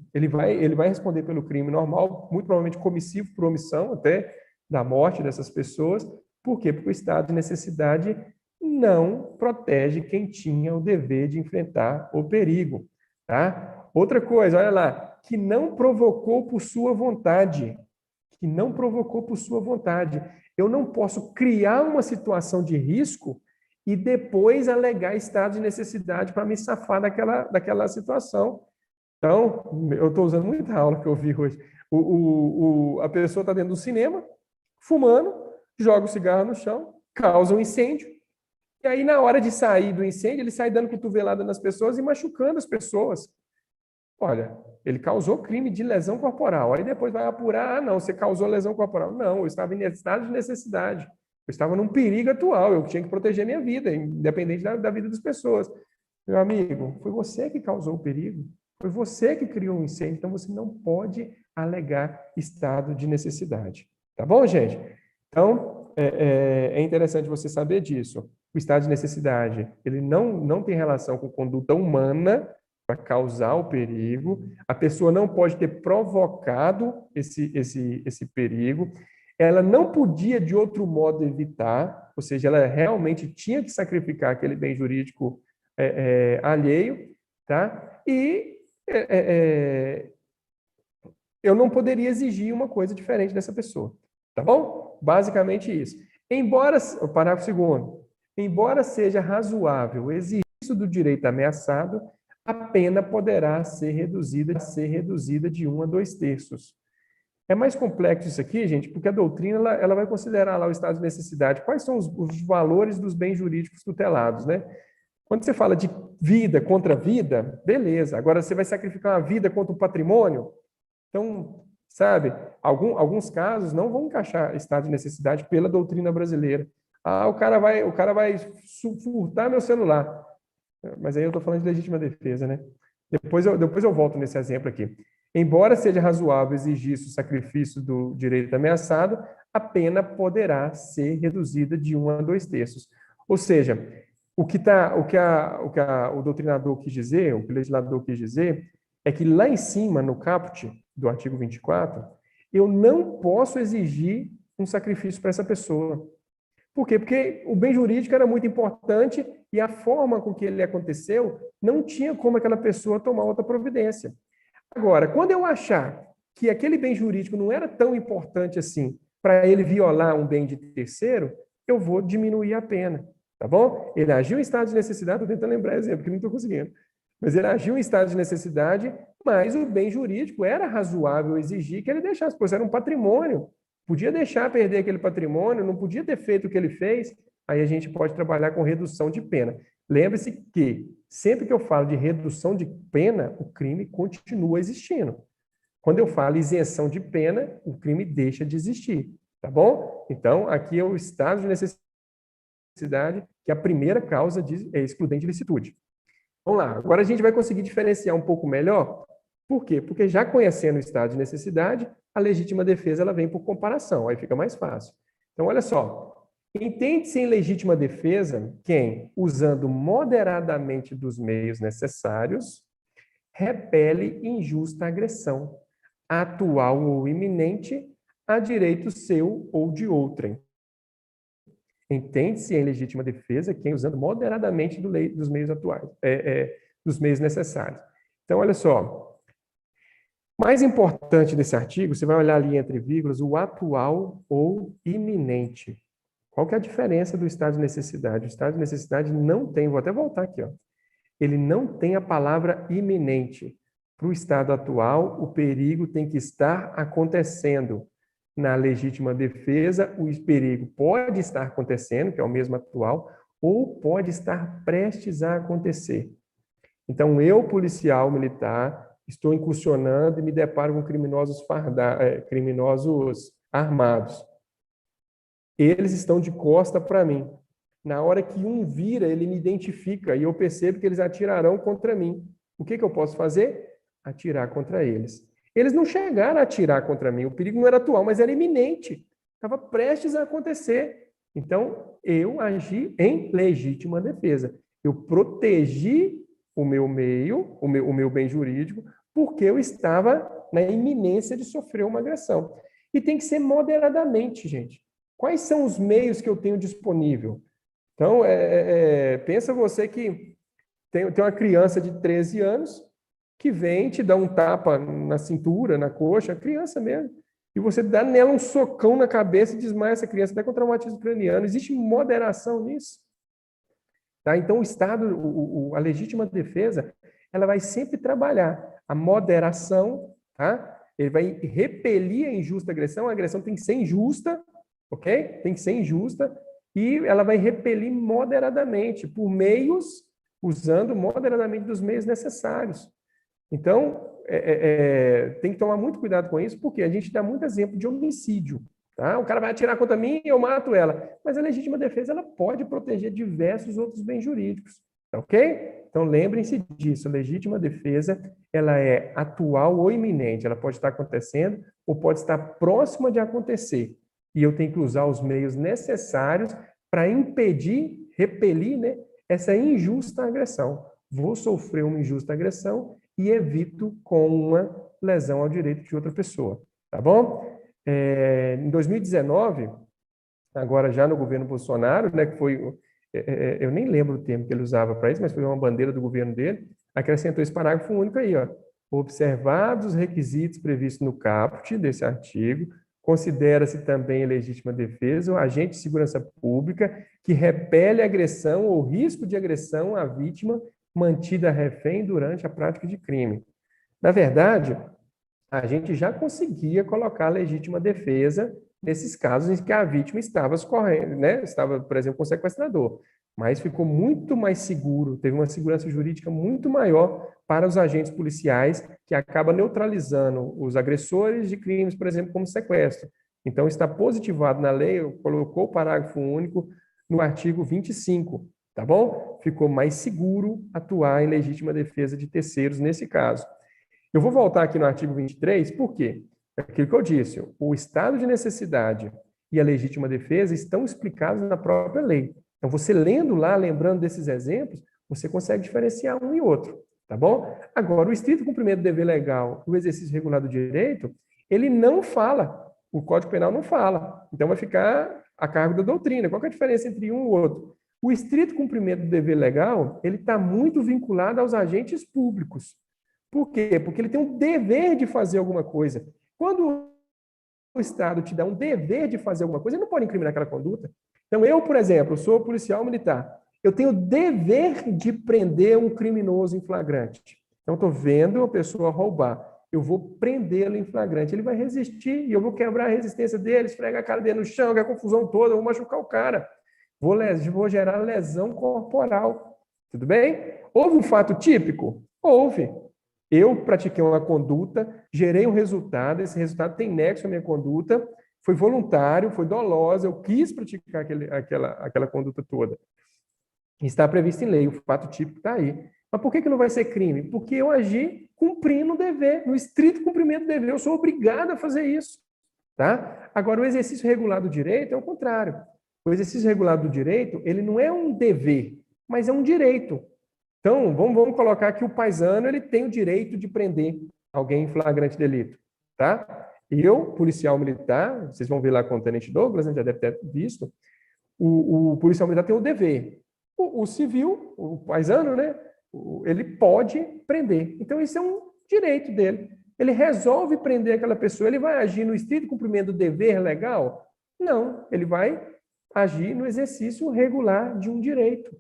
vai responder pelo crime normal, muito provavelmente comissivo por omissão, até da morte dessas pessoas. Por quê? Porque o estado de necessidade não protege quem tinha o dever de enfrentar o perigo, tá? Outra coisa, olha lá, que não provocou por sua vontade, que não provocou por sua vontade. Eu não posso criar uma situação de risco e depois alegar estado de necessidade para me safar daquela situação. Então, eu estou usando muita aula que eu vi hoje. A pessoa está dentro do cinema, fumando, joga o cigarro no chão, causa um incêndio, e aí, na hora de sair do incêndio, ele sai dando cotovelada nas pessoas e machucando as pessoas. Olha, ele causou crime de lesão corporal. Aí depois vai apurar, não, você causou lesão corporal. Não, eu estava em estado de necessidade. Eu estava num perigo atual, eu tinha que proteger minha vida, independente da vida das pessoas. Meu amigo, foi você que causou o perigo. Foi você que criou o incêndio, então você não pode alegar estado de necessidade. Tá bom, gente? Então, é interessante você saber disso. O estado de necessidade, ele não tem relação com conduta humana para causar o perigo. A pessoa não pode ter provocado esse perigo. Ela não podia, de outro modo, evitar, ou seja, ela realmente tinha que sacrificar aquele bem jurídico alheio, tá? E eu não poderia exigir uma coisa diferente dessa pessoa, tá bom? Basicamente isso. Embora, o parágrafo segundo, embora seja razoável exigir isso do direito ameaçado, a pena poderá ser reduzida de 1 a 2/3. É mais complexo isso aqui, gente, porque a doutrina ela vai considerar lá o estado de necessidade. Quais são os valores dos bens jurídicos tutelados, né? Quando você fala de vida contra vida, beleza. Agora você vai sacrificar uma vida contra o patrimônio? Então, sabe, alguns casos não vão encaixar estado de necessidade pela doutrina brasileira. Ah, o cara vai furtar meu celular. Mas aí eu estou falando de legítima defesa, né? Depois eu volto nesse exemplo aqui. Embora seja razoável exigir o sacrifício do direito ameaçado, a pena poderá ser reduzida de 1 a 2/3. Ou seja, o doutrinador quis dizer, o que o legislador quis dizer, é que lá em cima, no caput do artigo 24, eu não posso exigir um sacrifício para essa pessoa. Por quê? Porque o bem jurídico era muito importante e a forma com que ele aconteceu não tinha como aquela pessoa tomar outra providência. Agora, quando eu achar que aquele bem jurídico não era tão importante assim para ele violar um bem de terceiro, eu vou diminuir a pena, tá bom? Ele agiu em estado de necessidade, estou tentando lembrar exemplo, que não estou conseguindo. Mas ele agiu em estado de necessidade, mas o bem jurídico era razoável exigir que ele deixasse, pois era um patrimônio. Podia deixar perder aquele patrimônio, não podia ter feito o que ele fez, aí a gente pode trabalhar com redução de pena. Lembre-se que, sempre que eu falo de redução de pena, o crime continua existindo. Quando eu falo isenção de pena, o crime deixa de existir, tá bom? Então, aqui é o estado de necessidade, que é a primeira causa de excludente de licitude. Vamos lá, agora a gente vai conseguir diferenciar um pouco melhor. Por quê? Porque já conhecendo o estado de necessidade, a legítima defesa ela vem por comparação, aí fica mais fácil. Então, olha só, entende-se em legítima defesa quem, usando moderadamente dos meios necessários, repele injusta agressão, atual ou iminente, a direito seu ou de outrem. Entende-se em legítima defesa quem, usando moderadamente dos meios atuais, dos meios necessários. Então, olha só, mais importante desse artigo, você vai olhar ali entre vírgulas, o atual ou iminente. Qual que é a diferença do estado de necessidade? O estado de necessidade não tem, vou até voltar aqui, ó. Ele não tem a palavra iminente. Para o estado atual, o perigo tem que estar acontecendo. Na legítima defesa, o perigo pode estar acontecendo, que é o mesmo atual, ou pode estar prestes a acontecer. Então, eu, policial militar, estou incursionando e me deparo com criminosos armados. Eles estão de costa para mim. Na hora que um vira, ele me identifica e eu percebo que eles atirarão contra mim. O que eu posso fazer? Atirar contra eles. Eles não chegaram a atirar contra mim. O perigo não era atual, mas era iminente. Estava prestes a acontecer. Então, eu agi em legítima defesa. Eu protegi o meu meio, o meu bem jurídico, porque eu estava na iminência de sofrer uma agressão. E tem que ser moderadamente, gente. Quais são os meios que eu tenho disponível? Então, pensa você que tem uma criança de 13 anos que vem te dá um tapa na cintura, na coxa, a criança mesmo, e você dá nela um socão na cabeça e desmaia essa criança, até com traumatismo craniano. Existe moderação nisso? Tá? Então, o Estado, a legítima defesa, ela vai sempre trabalhar a moderação, tá? Ele vai repelir a injusta agressão. A agressão tem que ser injusta, ok? Tem que ser injusta, e ela vai repelir moderadamente, por meios, usando moderadamente dos meios necessários. Então, tem que tomar muito cuidado com isso, porque a gente dá muito exemplo de homicídio. Tá? O cara vai atirar contra mim e eu mato ela. Mas a legítima defesa ela pode proteger diversos outros bens jurídicos. Tá ok? Então, lembrem-se disso. A legítima defesa ela é atual ou iminente. Ela pode estar acontecendo ou pode estar próxima de acontecer. E eu tenho que usar os meios necessários para impedir, repelir, né, essa injusta agressão. Vou sofrer uma injusta agressão e evito com uma lesão ao direito de outra pessoa. Tá bom? Em 2019, agora já no governo Bolsonaro, né, que foi, eu nem lembro o termo que ele usava para isso, mas foi uma bandeira do governo dele, acrescentou esse parágrafo único aí, ó. Observados os requisitos previstos no caput desse artigo, considera-se também legítima defesa o agente de segurança pública que repele agressão ou risco de agressão à vítima mantida refém durante a prática de crime. Na verdade, a gente já conseguia colocar legítima defesa nesses casos em que a vítima estava correndo, né? Estava, por exemplo, com o sequestrador. Mas ficou muito mais seguro, teve uma segurança jurídica muito maior para os agentes policiais, que acaba neutralizando os agressores de crimes, por exemplo, como sequestro. Então, está positivado na lei, colocou o parágrafo único no artigo 25, tá bom? Ficou mais seguro atuar em legítima defesa de terceiros nesse caso. Eu vou voltar aqui no artigo 23, por quê? Aquilo que eu disse, o estado de necessidade e a legítima defesa estão explicados na própria lei. Então, você lendo lá, lembrando desses exemplos, você consegue diferenciar um e outro, tá bom? Agora, o estrito cumprimento do dever legal e o exercício regular do direito, ele não fala, o Código Penal não fala. Então, vai ficar a cargo da doutrina. Qual que é a diferença entre um e o outro? O estrito cumprimento do dever legal, ele está muito vinculado aos agentes públicos. Por quê? Porque ele tem um dever de fazer alguma coisa. Quando o Estado te dá um dever de fazer alguma coisa, ele não pode incriminar aquela conduta. Então, eu, por exemplo, sou policial militar. Eu tenho o dever de prender um criminoso em flagrante. Então, estou vendo a pessoa roubar. Eu vou prendê-lo em flagrante. Ele vai resistir e eu vou quebrar a resistência dele, esfregar a cara dele no chão, a confusão toda, eu vou machucar o cara. Vou gerar lesão corporal. Tudo bem? Houve um fato típico? Houve. Eu pratiquei uma conduta, gerei um resultado, esse resultado tem nexo à minha conduta, foi voluntário, foi dolosa, eu quis praticar aquela conduta toda. Está previsto em lei, o fato típico está aí. Mas por que não vai ser crime? Porque eu agi cumprindo o dever, no estrito cumprimento do dever, eu sou obrigado a fazer isso. Tá? Agora, o exercício regular do direito é o contrário. O exercício regular do direito, ele não é um dever, mas é um direito. Então, vamos colocar que o paisano ele tem o direito de prender alguém em flagrante delito, tá? Eu, policial militar, vocês vão ver lá com o Tenente Douglas, né, já deve ter visto, o policial militar tem o dever. O civil, o paisano, né, ele pode prender. Então, isso é um direito dele. Ele resolve prender aquela pessoa, ele vai agir no estrito cumprimento do dever legal? Não, ele vai agir no exercício regular de um direito,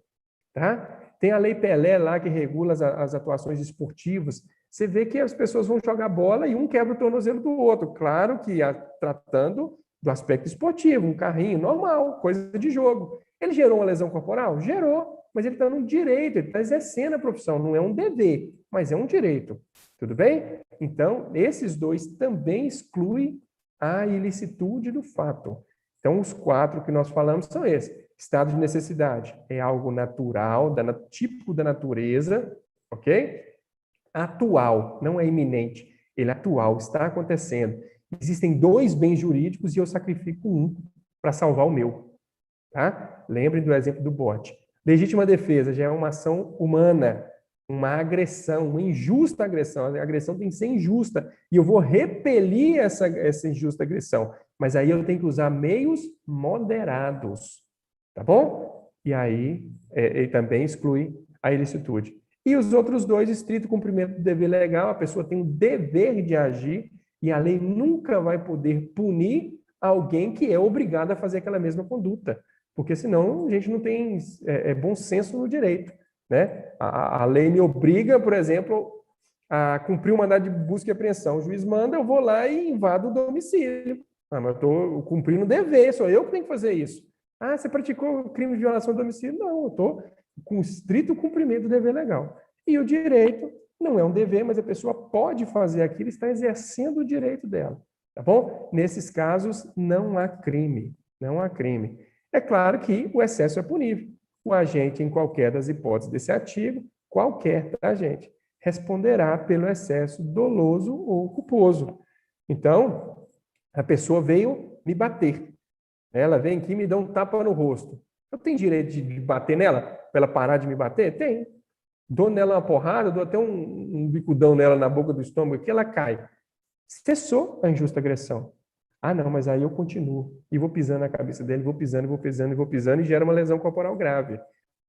tá? Tem a Lei Pelé lá que regula as atuações esportivas. Você vê que as pessoas vão jogar bola e um quebra o tornozelo do outro. Claro que tratando do aspecto esportivo, um carrinho normal, coisa de jogo. Ele gerou uma lesão corporal? Gerou, mas ele está no direito, ele está exercendo a profissão. Não é um dever, mas é um direito. Tudo bem? Então, esses dois também excluem a ilicitude do fato. Então, os 4 que nós falamos são esses. Estado de necessidade é algo natural, típico da natureza, ok? Atual, não é iminente. Ele é atual, está acontecendo. Existem 2 bens jurídicos e eu sacrifico um para salvar o meu. tá? Lembrem do exemplo do bote. Legítima defesa já é uma ação humana, uma agressão, uma injusta agressão. A agressão tem que ser injusta e eu vou repelir essa injusta agressão. Mas aí eu tenho que usar meios moderados, tá bom? E aí ele também exclui a ilicitude. E os outros dois, estrito cumprimento do dever legal, a pessoa tem o dever de agir e a lei nunca vai poder punir alguém que é obrigado a fazer aquela mesma conduta, porque senão a gente não tem bom senso no direito, né? A lei me obriga, por exemplo, a cumprir o mandado de busca e apreensão. O juiz manda, eu vou lá e invado o domicílio. Ah, mas eu estou cumprindo o dever, sou eu que tenho que fazer isso. Ah, você praticou crime de violação do domicílio? Não, eu estou com estrito cumprimento do dever legal. E o direito não é um dever, mas a pessoa pode fazer aquilo, está exercendo o direito dela, tá bom? Nesses casos, não há crime, não há crime. É claro que o excesso é punível. O agente, em qualquer das hipóteses desse artigo, qualquer, tá, gente, responderá pelo excesso doloso ou culposo. Então, a pessoa veio me bater. Ela vem aqui e me dá um tapa no rosto. Eu tenho direito de bater nela? Para ela parar de me bater? Tem. Dou nela uma porrada, dou até um bicudão nela na boca do estômago que ela cai. Cessou a injusta agressão. Ah, não, mas aí eu continuo. E vou pisando na cabeça dele, vou pisando, vou pisando, vou pisando, e gera uma lesão corporal grave.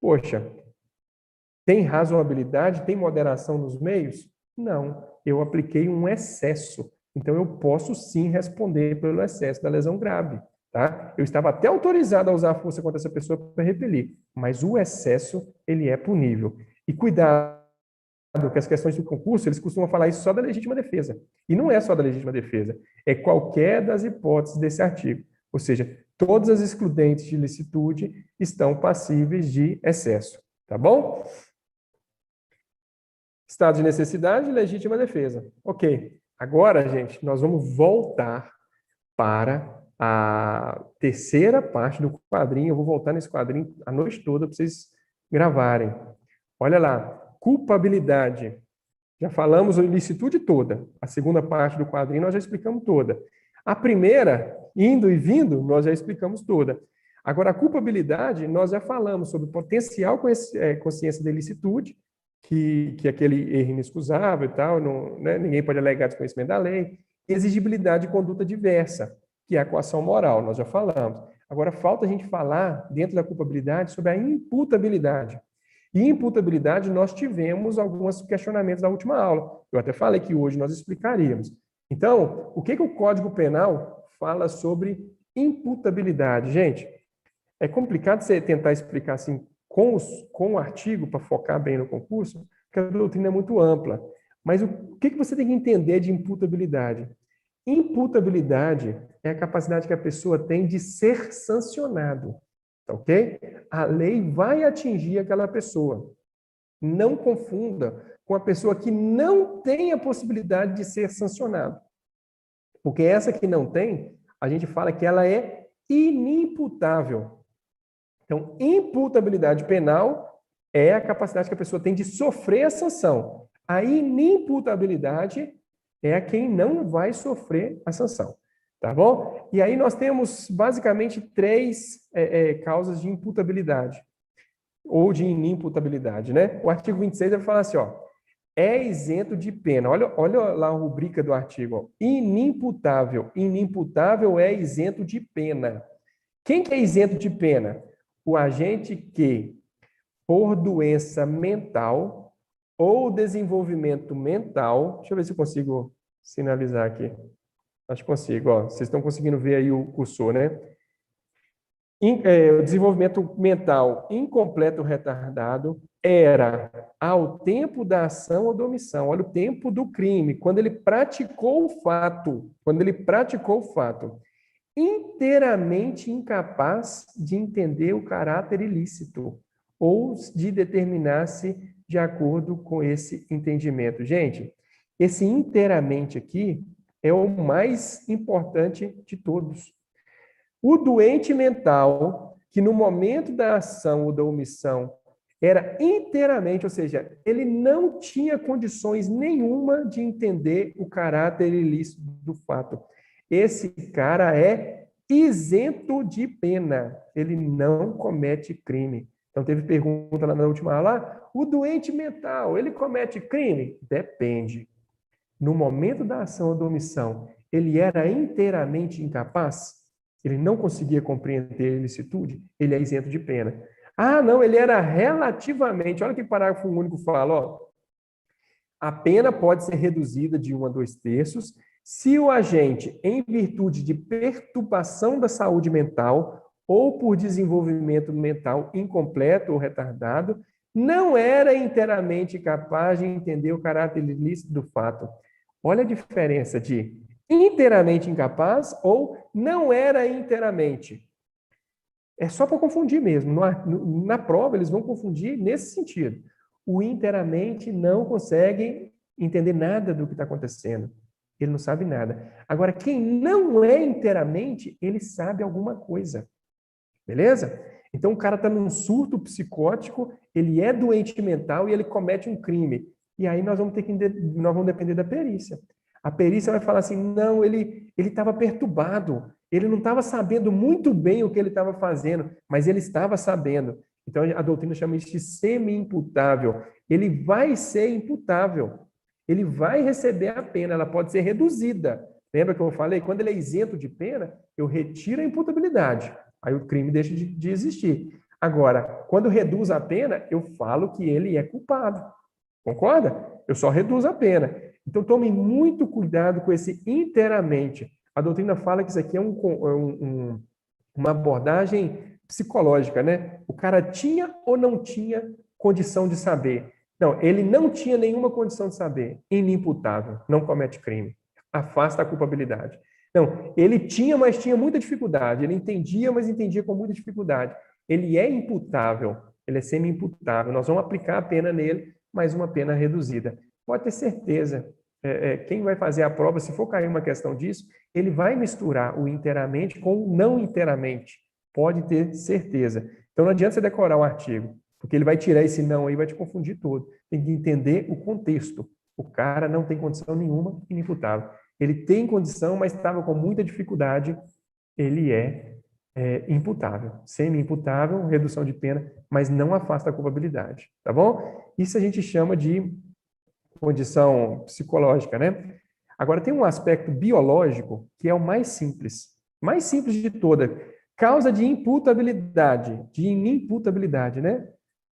Poxa, tem razoabilidade, tem moderação nos meios? Não. Eu apliquei um excesso. Então, eu posso sim responder pelo excesso da lesão grave. Tá? Eu estava até autorizado a usar a força contra essa pessoa para repelir, mas o excesso, ele é punível. E cuidado, que as questões do concurso, eles costumam falar isso só da legítima defesa. E não é só da legítima defesa, é qualquer das hipóteses desse artigo. Ou seja, todas as excludentes de ilicitude estão passíveis de excesso. Tá bom? Estado de necessidade e legítima defesa. Ok. Agora, gente, nós vamos voltar para a terceira parte do quadrinho. Eu vou voltar nesse quadrinho a noite toda para vocês gravarem. Olha lá. Culpabilidade. Já falamos a ilicitude toda. A segunda parte do quadrinho nós já explicamos toda. A primeira, indo e vindo, nós já explicamos toda. Agora, a culpabilidade, nós já falamos sobre potencial consciência da ilicitude, que aquele erro inexcusável e tal, não, né, ninguém pode alegar desconhecimento da lei. Exigibilidade de conduta diversa, que é a coação moral, nós já falamos. Agora, falta a gente falar, dentro da culpabilidade, sobre a imputabilidade. E imputabilidade, nós tivemos alguns questionamentos na última aula. Eu até falei que hoje nós explicaríamos. Então, o que o Código Penal fala sobre imputabilidade? Gente, é complicado você tentar explicar assim com o artigo para focar bem no concurso, porque a doutrina é muito ampla. Mas o que você tem que entender de imputabilidade? Imputabilidade é a capacidade que a pessoa tem de ser sancionado. Ok? A lei vai atingir aquela pessoa. Não confunda com a pessoa que não tem a possibilidade de ser sancionado. Porque essa que não tem, a gente fala que ela é inimputável. Então, imputabilidade penal é a capacidade que a pessoa tem de sofrer a sanção. A inimputabilidade é a quem não vai sofrer a sanção. Tá bom? E aí nós temos basicamente três causas de imputabilidade ou de inimputabilidade, né? O artigo 26 vai falar assim, ó, é isento de pena. Olha lá a rubrica do artigo, ó, inimputável. Inimputável é isento de pena. Quem que é isento de pena? O agente que, por doença mental ou desenvolvimento mental, deixa eu ver se eu consigo sinalizar aqui. Acho que consigo, ó. Vocês estão conseguindo ver aí o cursor, né? O desenvolvimento mental incompleto ou retardado era ao tempo da ação ou da omissão. Olha o tempo do crime, quando ele praticou o fato. Quando ele praticou o fato. Inteiramente incapaz de entender o caráter ilícito ou de determinar-se de acordo com esse entendimento. Gente, esse inteiramente aqui é o mais importante de todos. O doente mental, que no momento da ação ou da omissão era inteiramente, ou seja, ele não tinha condições nenhuma de entender o caráter ilícito do fato. Esse cara é isento de pena. Ele não comete crime. Então, teve pergunta lá na última aula, o doente mental, ele comete crime? Depende. No momento da ação ou da omissão, ele era inteiramente incapaz? Ele não conseguia compreender a ilicitude? Ele é isento de pena. Ah, não, ele era relativamente. Olha que parágrafo único fala, ó. A pena pode ser reduzida de 1 a 2 terços se o agente, em virtude de perturbação da saúde mental ou por desenvolvimento mental incompleto ou retardado, não era inteiramente capaz de entender o caráter ilícito do fato. Olha a diferença de inteiramente incapaz ou não era inteiramente. É só para confundir mesmo. Na prova, eles vão confundir nesse sentido. O inteiramente não consegue entender nada do que está acontecendo. Ele não sabe nada. Agora, quem não é inteiramente, ele sabe alguma coisa. Beleza? Então, o cara está num surto psicótico, ele é doente mental e ele comete um crime. E aí nós vamos depender da perícia. A perícia vai falar assim, não, ele estava perturbado, ele não estava sabendo muito bem o que ele estava fazendo, mas ele estava sabendo. Então, a doutrina chama isso de semi-imputável. Ele vai ser imputável. Ele vai receber a pena, ela pode ser reduzida. Lembra que eu falei? Quando ele é isento de pena, eu retiro a imputabilidade. Aí o crime deixa de existir. Agora, quando reduz a pena, eu falo que ele é culpado. Concorda? Eu só reduzo a pena. Então, tome muito cuidado com esse inteiramente. A doutrina fala que isso aqui é uma abordagem psicológica, né? O cara tinha ou não tinha condição de saber? Não, ele não tinha nenhuma condição de saber. Inimputável, não comete crime. Afasta a culpabilidade. Não, ele tinha, mas tinha muita dificuldade. Ele entendia, mas entendia com muita dificuldade. Ele é imputável, ele é semi-imputável. Nós vamos aplicar a pena nele, mas uma pena reduzida. Pode ter certeza, quem vai fazer a prova, se for cair uma questão disso, ele vai misturar o inteiramente com o não inteiramente. Pode ter certeza. Então não adianta você decorar o artigo, porque ele vai tirar esse não aí e vai te confundir todo. Tem que entender o contexto. O cara não tem condição nenhuma, inimputável. Ele tem condição, mas estava com muita dificuldade, ele é imputável. Semi-imputável, redução de pena, mas não afasta a culpabilidade, tá bom? Isso a gente chama de condição psicológica, né? Agora, tem um aspecto biológico que é o mais simples de toda. Causa de imputabilidade, de inimputabilidade, né?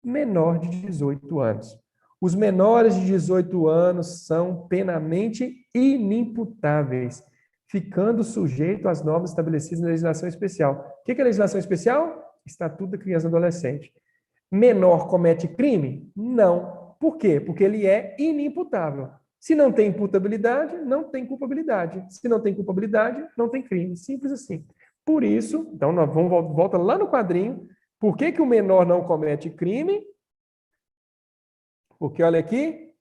Menor de 18 anos. Os menores de 18 anos são penalmente inimputáveis, ficando sujeito às normas estabelecidas na legislação especial. O que é legislação especial? Estatuto da Criança e Adolescente. Menor comete crime? Não. Por quê? Porque ele é inimputável. Se não tem imputabilidade, não tem culpabilidade. Se não tem culpabilidade, não tem crime. Simples assim. Por isso, então, nós volta lá no quadrinho. Por que o menor não comete crime? Porque, olha aqui,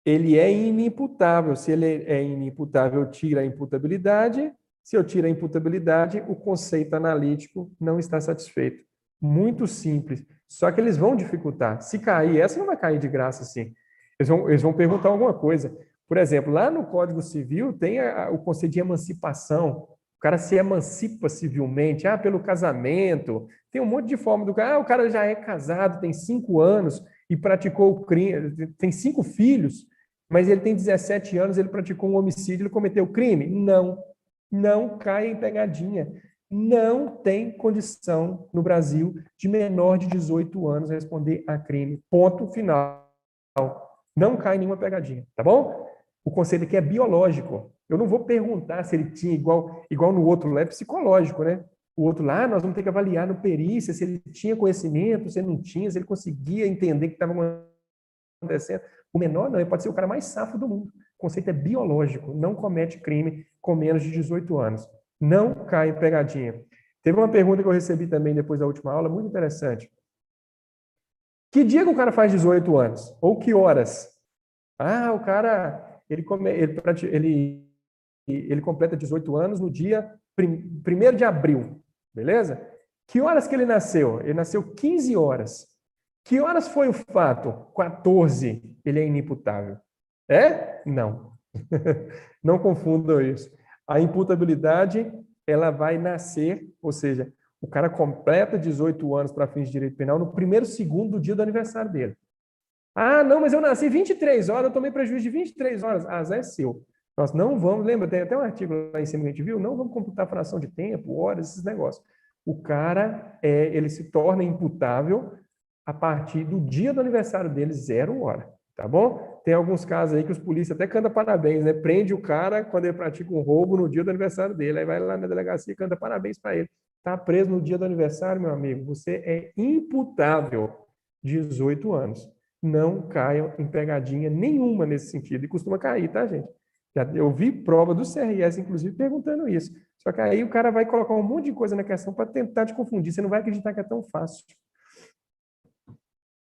ele é inimputável. Se ele é inimputável, eu tiro a imputabilidade. Se eu tiro a imputabilidade, o conceito analítico não está satisfeito. Muito simples. Só que eles vão dificultar. Se cair, essa não vai cair de graça assim. Eles vão perguntar alguma coisa. Por exemplo, lá no Código Civil tem o conceito de emancipação. O cara se emancipa civilmente, pelo casamento. Tem um monte de forma do cara. O cara já é casado, tem 5 anos e praticou o crime, tem 5 filhos, mas ele tem 17 anos, ele praticou um homicídio, ele cometeu crime? Não. Não cai em pegadinha. Não tem condição no Brasil de menor de 18 anos responder a crime. Ponto final. Não cai em nenhuma pegadinha, tá bom? O conceito aqui é biológico. Eu não vou perguntar se ele tinha igual no outro lá, é psicológico, né? O outro lá, nós vamos ter que avaliar no perícia se ele tinha conhecimento, se ele não tinha, se ele conseguia entender o que estava acontecendo. O menor não, ele pode ser o cara mais safo do mundo. O conceito é biológico, não comete crime com menos de 18 anos. Não cai em pegadinha. Teve uma pergunta que eu recebi também depois da última aula, muito interessante. Que dia que o cara faz 18 anos? Ou que horas? O cara, ele completa 18 anos no dia 1º de abril, beleza? Que horas que ele nasceu? Ele nasceu 15 horas. Que horas foi o fato? 14. Ele é inimputável. É? Não. Não confundam isso. A imputabilidade ela vai nascer, ou seja, o cara completa 18 anos para fins de direito penal no primeiro segundo do dia do aniversário dele. Ah, não, mas eu nasci 23 horas, eu tomei prejuízo de 23 horas. Ah, Zé é seu. Nós não vamos, lembra, tem até um artigo lá em cima que a gente viu, não vamos computar fração de tempo, horas, esses negócios. O cara, ele se torna imputável a partir do dia do aniversário dele, 0 hora, tá bom? Tem alguns casos aí que os polícias até cantam parabéns, né? Prende o cara quando ele pratica um roubo no dia do aniversário dele, aí vai lá na delegacia e canta parabéns para ele. Tá preso no dia do aniversário, meu amigo, você é imputável, 18 anos. Não caiam em pegadinha nenhuma nesse sentido, e costuma cair, tá, gente? Eu vi prova do CRS, inclusive, perguntando isso. Só que aí o cara vai colocar um monte de coisa na questão para tentar te confundir. Você não vai acreditar que é tão fácil.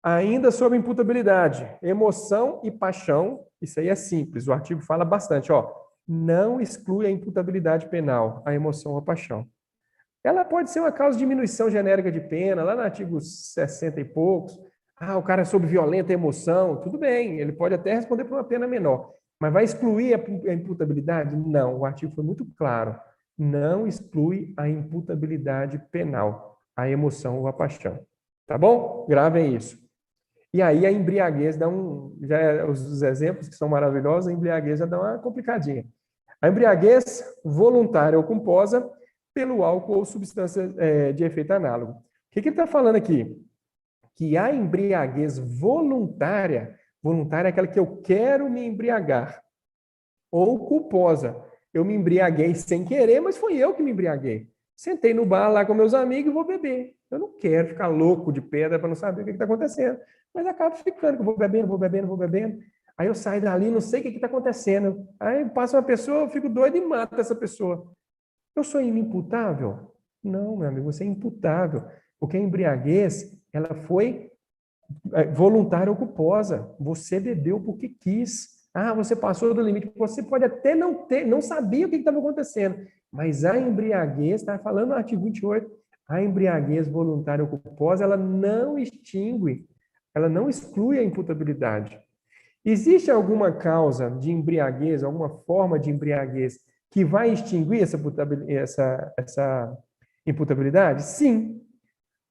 Ainda sobre imputabilidade, emoção e paixão, isso aí é simples. O artigo fala bastante, ó. Não exclui a imputabilidade penal, a emoção ou a paixão. Ela pode ser uma causa de diminuição genérica de pena, lá no artigo 60 e poucos. Ah, o cara é sob violenta emoção, tudo bem, ele pode até responder por uma pena menor. Mas vai excluir a imputabilidade? Não, o artigo foi muito claro. Não exclui a imputabilidade penal, a emoção ou a paixão. Tá bom? Gravem isso. E aí a embriaguez dá os exemplos que são maravilhosos, a embriaguez já dá uma complicadinha. A embriaguez voluntária ou culposa pelo álcool ou substância de efeito análogo. O que ele está falando aqui? Que a embriaguez voluntária é aquela que eu quero me embriagar, ou culposa. Eu me embriaguei sem querer, mas foi eu que me embriaguei. Sentei no bar lá com meus amigos e vou beber. Eu não quero ficar louco de pedra para não saber o que está acontecendo. Mas acabo ficando, que eu vou bebendo, vou bebendo, vou bebendo. Aí eu saio dali, não sei o que está acontecendo. Aí passa uma pessoa, eu fico doido e mato essa pessoa. Eu sou inimputável? Não, meu amigo, você é imputável. Porque a embriaguez, ela foi voluntária ou culposa. Você bebeu porque quis. Ah, você passou do limite. Você pode até não sabia o que estava acontecendo. Mas a embriaguez, está falando no artigo 28, a embriaguez voluntária ou culposa, ela não extingue, ela não exclui a imputabilidade. Existe alguma causa de embriaguez, alguma forma de embriaguez que vai extinguir essa imputabilidade? Sim.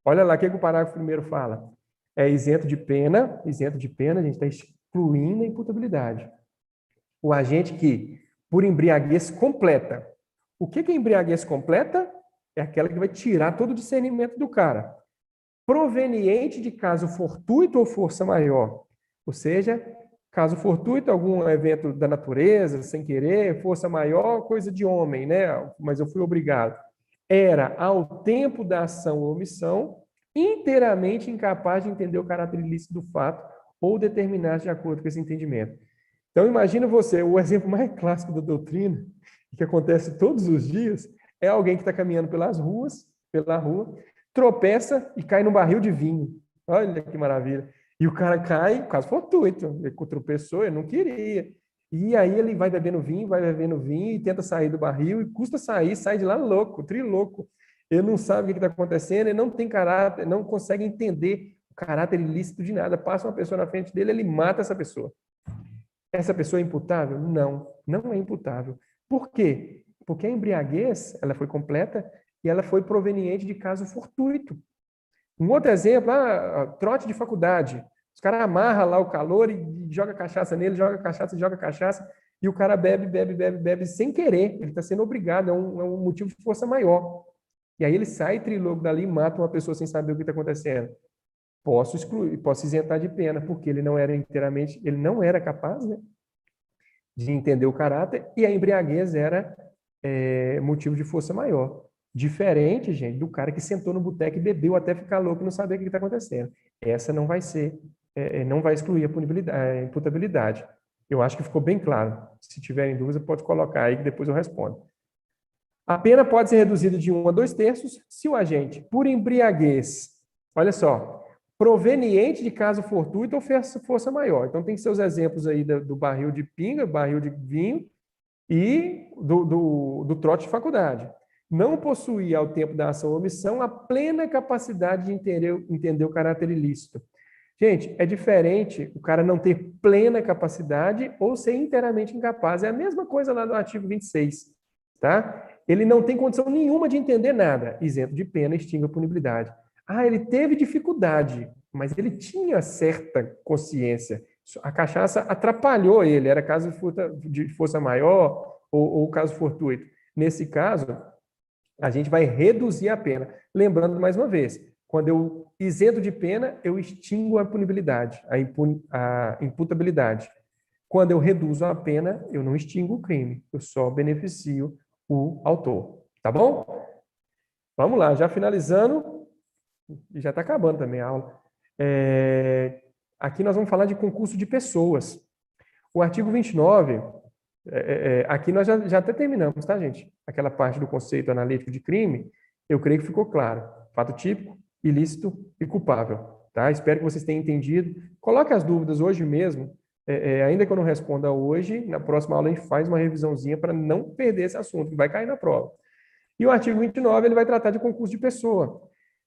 Olha lá o que o parágrafo primeiro fala. É isento de pena, a gente está excluindo a imputabilidade. O agente que, por embriaguez completa. O que é embriaguez completa? É aquela que vai tirar todo o discernimento do cara. Proveniente de caso fortuito ou força maior. Ou seja, caso fortuito, algum evento da natureza, sem querer, força maior, coisa de homem, né? Mas eu fui obrigado. Era, ao tempo da ação ou omissão, inteiramente incapaz de entender o caráter ilícito do fato ou determinar de acordo com esse entendimento. Então, imagina você, o exemplo mais clássico da doutrina, que acontece todos os dias, é alguém que está caminhando pela rua, tropeça e cai no barril de vinho. Olha que maravilha. E o cara cai, caso fortuito, ele tropeçou, ele não queria. E aí ele vai bebendo vinho e tenta sair do barril e custa sair, sai de lá louco, trilouco. Ele não sabe o que está acontecendo, ele não tem caráter, não consegue entender o caráter ilícito de nada. Passa uma pessoa na frente dele, ele mata essa pessoa. Essa pessoa é imputável? Não, não é imputável. Por quê? Porque a embriaguez, ela foi completa e ela foi proveniente de caso fortuito. Um outro exemplo, trote de faculdade. Os caras amarram lá o calor e joga cachaça nele, joga cachaça, e o cara bebe sem querer. Ele está sendo obrigado, é um motivo de força maior. E aí ele sai trilogo dali e mata uma pessoa sem saber o que está acontecendo. Posso excluir, posso isentar de pena, porque ele não era capaz, né, de entender o caráter, e a embriaguez era motivo de força maior. Diferente, gente, do cara que sentou no boteco e bebeu até ficar louco e não saber o que está acontecendo. Essa não vai ser, não vai excluir a imputabilidade. Eu acho que ficou bem claro. Se tiverem dúvida, pode colocar aí que depois eu respondo. A pena pode ser reduzida de 1 a 2 terços se o agente, por embriaguez, olha só, proveniente de caso fortuito ou força maior. Então, tem seus exemplos aí do barril de pinga, barril de vinho e do trote de faculdade. Não possuía, ao tempo da ação ou omissão, a plena capacidade de entender o caráter ilícito. Gente, é diferente o cara não ter plena capacidade ou ser inteiramente incapaz. É a mesma coisa lá no artigo 26. tá? Ele não tem condição nenhuma de entender nada. Isento de pena, extingue a punibilidade. Ah, ele teve dificuldade, mas ele tinha certa consciência. A cachaça atrapalhou ele, era caso de força maior ou caso fortuito. Nesse caso, a gente vai reduzir a pena. Lembrando, mais uma vez, quando eu isento de pena, eu extingo a punibilidade, a imputabilidade. Quando eu reduzo a pena, eu não extingo o crime, eu só beneficio o autor. Tá bom? Vamos lá, já finalizando, e já está acabando também a aula. Aqui nós vamos falar de concurso de pessoas. O artigo 29, aqui nós já até terminamos, tá, gente? Aquela parte do conceito analítico de crime, eu creio que ficou claro. Fato típico, ilícito e culpável, tá? Espero que vocês tenham entendido. Coloque as dúvidas hoje mesmo, ainda que eu não responda hoje, na próxima aula a gente faz uma revisãozinha para não perder esse assunto, que vai cair na prova. E o artigo 29, ele vai tratar de concurso de pessoa.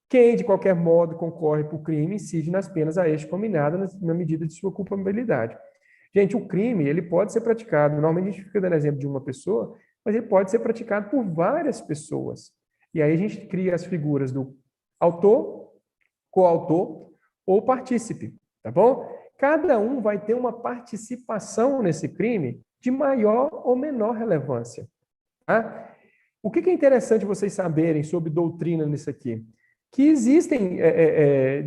Quem, de qualquer modo, concorre por crime, incide nas penas a este combinada na medida de sua culpabilidade. Gente, o crime, ele pode ser praticado, normalmente a gente fica dando exemplo de uma pessoa, mas ele pode ser praticado por várias pessoas. E aí a gente cria as figuras do autor, coautor ou partícipe, tá bom? Cada um vai ter uma participação nesse crime de maior ou menor relevância, tá? O que é interessante vocês saberem sobre doutrina nisso aqui? Que existem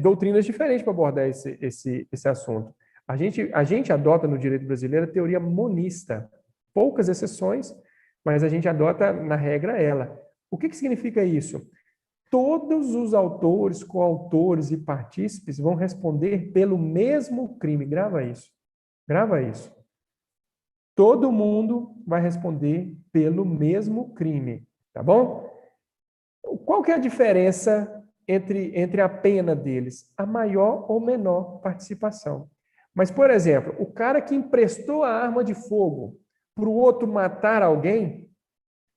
doutrinas diferentes para abordar esse assunto. A gente adota no direito brasileiro a teoria monista. Poucas exceções, mas a gente adota, na regra, ela. O que significa isso? Todos os autores, coautores e partícipes vão responder pelo mesmo crime. Grava isso. Grava isso. Todo mundo vai responder pelo mesmo crime, tá bom? Qual que é a diferença entre a pena deles? A maior ou menor participação. Mas, por exemplo, o cara que emprestou a arma de fogo para o outro matar alguém,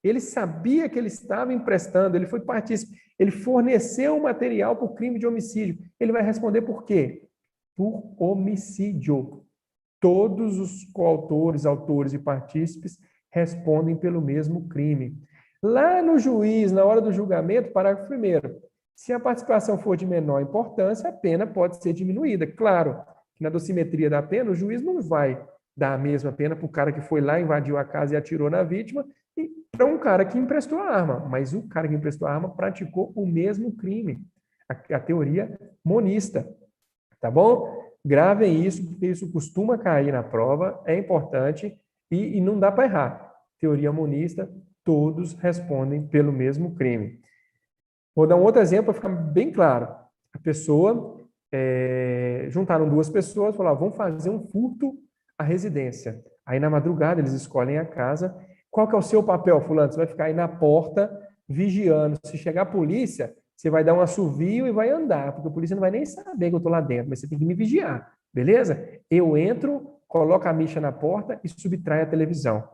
ele sabia que ele estava emprestando, ele foi partícipe, ele forneceu o material para o crime de homicídio. Ele vai responder por quê? Por homicídio. Todos os coautores, autores e partícipes respondem pelo mesmo crime. Lá no juiz, na hora do julgamento, parágrafo 1º, se a participação for de menor importância, a pena pode ser diminuída. Claro que na dosimetria da pena, o juiz não vai dar a mesma pena para o cara que foi lá, invadiu a casa e atirou na vítima, e para um cara que emprestou a arma. Mas o cara que emprestou a arma praticou o mesmo crime. A teoria monista. Tá bom? Gravem isso, porque isso costuma cair na prova, é importante e não dá para errar. Teoria monista, todos respondem pelo mesmo crime. Vou dar um outro exemplo para ficar bem claro. A pessoa, juntaram duas pessoas, falaram, vamos fazer um furto à residência. Aí na madrugada eles escolhem a casa. Qual que é o seu papel, fulano? Você vai ficar aí na porta, vigiando. Se chegar a polícia, você vai dar um assovio e vai andar, porque a polícia não vai nem saber que eu estou lá dentro, mas você tem que me vigiar, beleza? Eu entro, coloco a micha na porta e subtraio a televisão.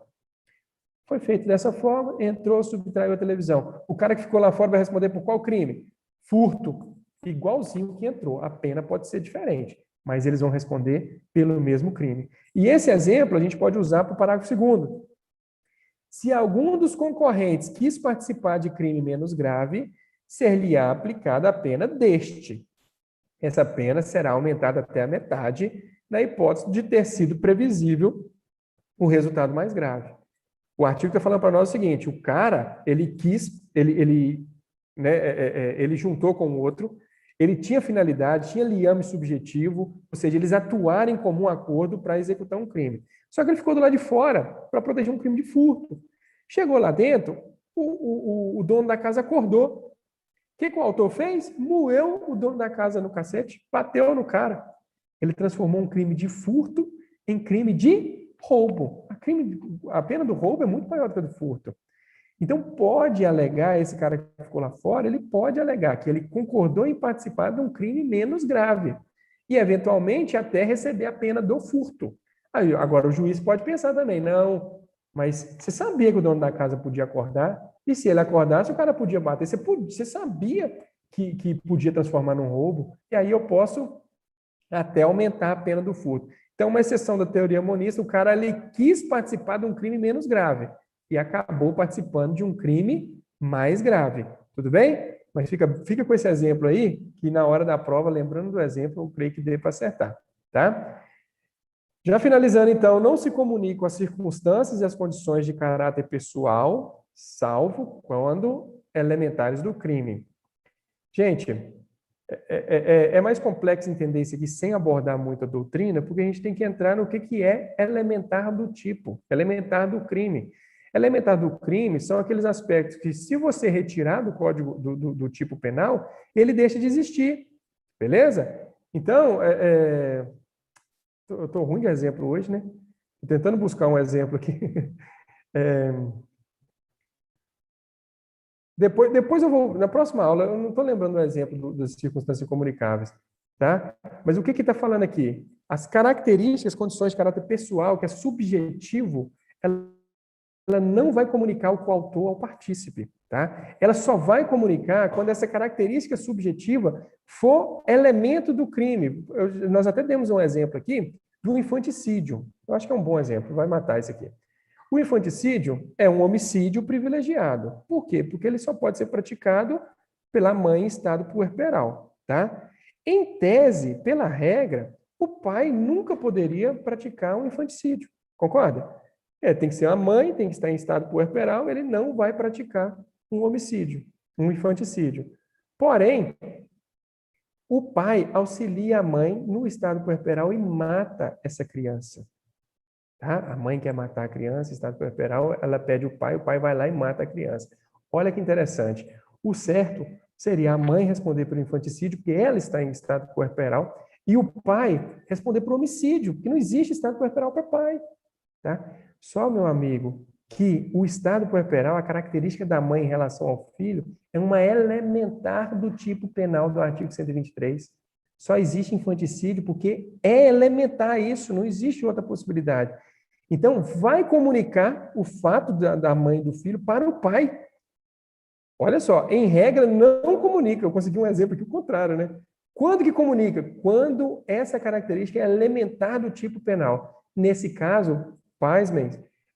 Foi feito dessa forma, entrou, subtraiu a televisão. O cara que ficou lá fora vai responder por qual crime? Furto. Igualzinho que entrou. A pena pode ser diferente, mas eles vão responder pelo mesmo crime. E esse exemplo a gente pode usar para o parágrafo 2º. Se algum dos concorrentes quis participar de crime menos grave, ser-lhe-á aplicada a pena deste. Essa pena será aumentada até a metade, na hipótese de ter sido previsível o resultado mais grave. O artigo está falando para nós o seguinte: o cara, ele juntou com o outro, ele tinha finalidade, tinha liame subjetivo, ou seja, eles atuaram em comum acordo para executar um crime. Só que ele ficou do lado de fora para proteger um crime de furto. Chegou lá dentro, o dono da casa acordou. O que o autor fez? Moeu o dono da casa no cacete, bateu no cara. Ele transformou um crime de furto em crime de roubo. A pena do roubo é muito maior do que a do furto. Então, pode alegar, esse cara que ficou lá fora, ele pode alegar que ele concordou em participar de um crime menos grave e, eventualmente, até receber a pena do furto. Aí, agora, o juiz pode pensar também, não, mas você sabia que o dono da casa podia acordar? E se ele acordasse, o cara podia bater. Você sabia que podia transformar num roubo? E aí eu posso até aumentar a pena do furto. Então, uma exceção da teoria monista, o cara ele quis participar de um crime menos grave. e acabou participando de um crime mais grave. Tudo bem? Mas fica com esse exemplo aí, que na hora da prova, lembrando do exemplo, eu creio que dê para acertar, tá? Já finalizando, então, não se comunique com as circunstâncias e as condições de caráter pessoal, salvo quando elementares do crime. Gente, é mais complexo entender isso aqui sem abordar muito a doutrina, porque a gente tem que entrar no que é elementar do tipo, elementar do crime. Elementar do crime são aqueles aspectos que, se você retirar do código do tipo penal, ele deixa de existir, beleza? Então, eu estou ruim de exemplo hoje, né? Tô tentando buscar um exemplo aqui. É, depois eu vou, na próxima aula, eu não estou lembrando o exemplo das circunstâncias incomunicáveis, tá? Mas o que está falando aqui? As características, condições de caráter pessoal, que é subjetivo, ela não vai comunicar o coautor ao partícipe, tá? Ela só vai comunicar quando essa característica subjetiva for elemento do crime. Nós até demos um exemplo aqui do infanticídio. Eu acho que é um bom exemplo, vai matar isso aqui. O infanticídio é um homicídio privilegiado. Por quê? Porque ele só pode ser praticado pela mãe em estado puerperal, tá? Em tese, pela regra, o pai nunca poderia praticar um infanticídio. Concorda? Tem que ser a mãe, tem que estar em estado puerperal, ele não vai praticar um homicídio, um infanticídio. Porém, o pai auxilia a mãe no estado puerperal e mata essa criança. Tá? A mãe quer matar a criança, estado puerperal, ela pede o pai vai lá e mata a criança. Olha que interessante. O certo seria a mãe responder pelo infanticídio, porque ela está em estado puerperal, e o pai responder por homicídio, porque não existe estado puerperal para pai. Tá? Só, meu amigo, que o estado puerperal, a característica da mãe em relação ao filho, é uma elementar do tipo penal do artigo 123. Só existe infanticídio porque é elementar isso, não existe outra possibilidade. Então, vai comunicar o fato da mãe e do filho para o pai. Olha só, em regra, não comunica. Eu consegui um exemplo aqui, o contrário, né? Quando que comunica? Quando essa característica é elementar do tipo penal. Nesse caso, pasmem,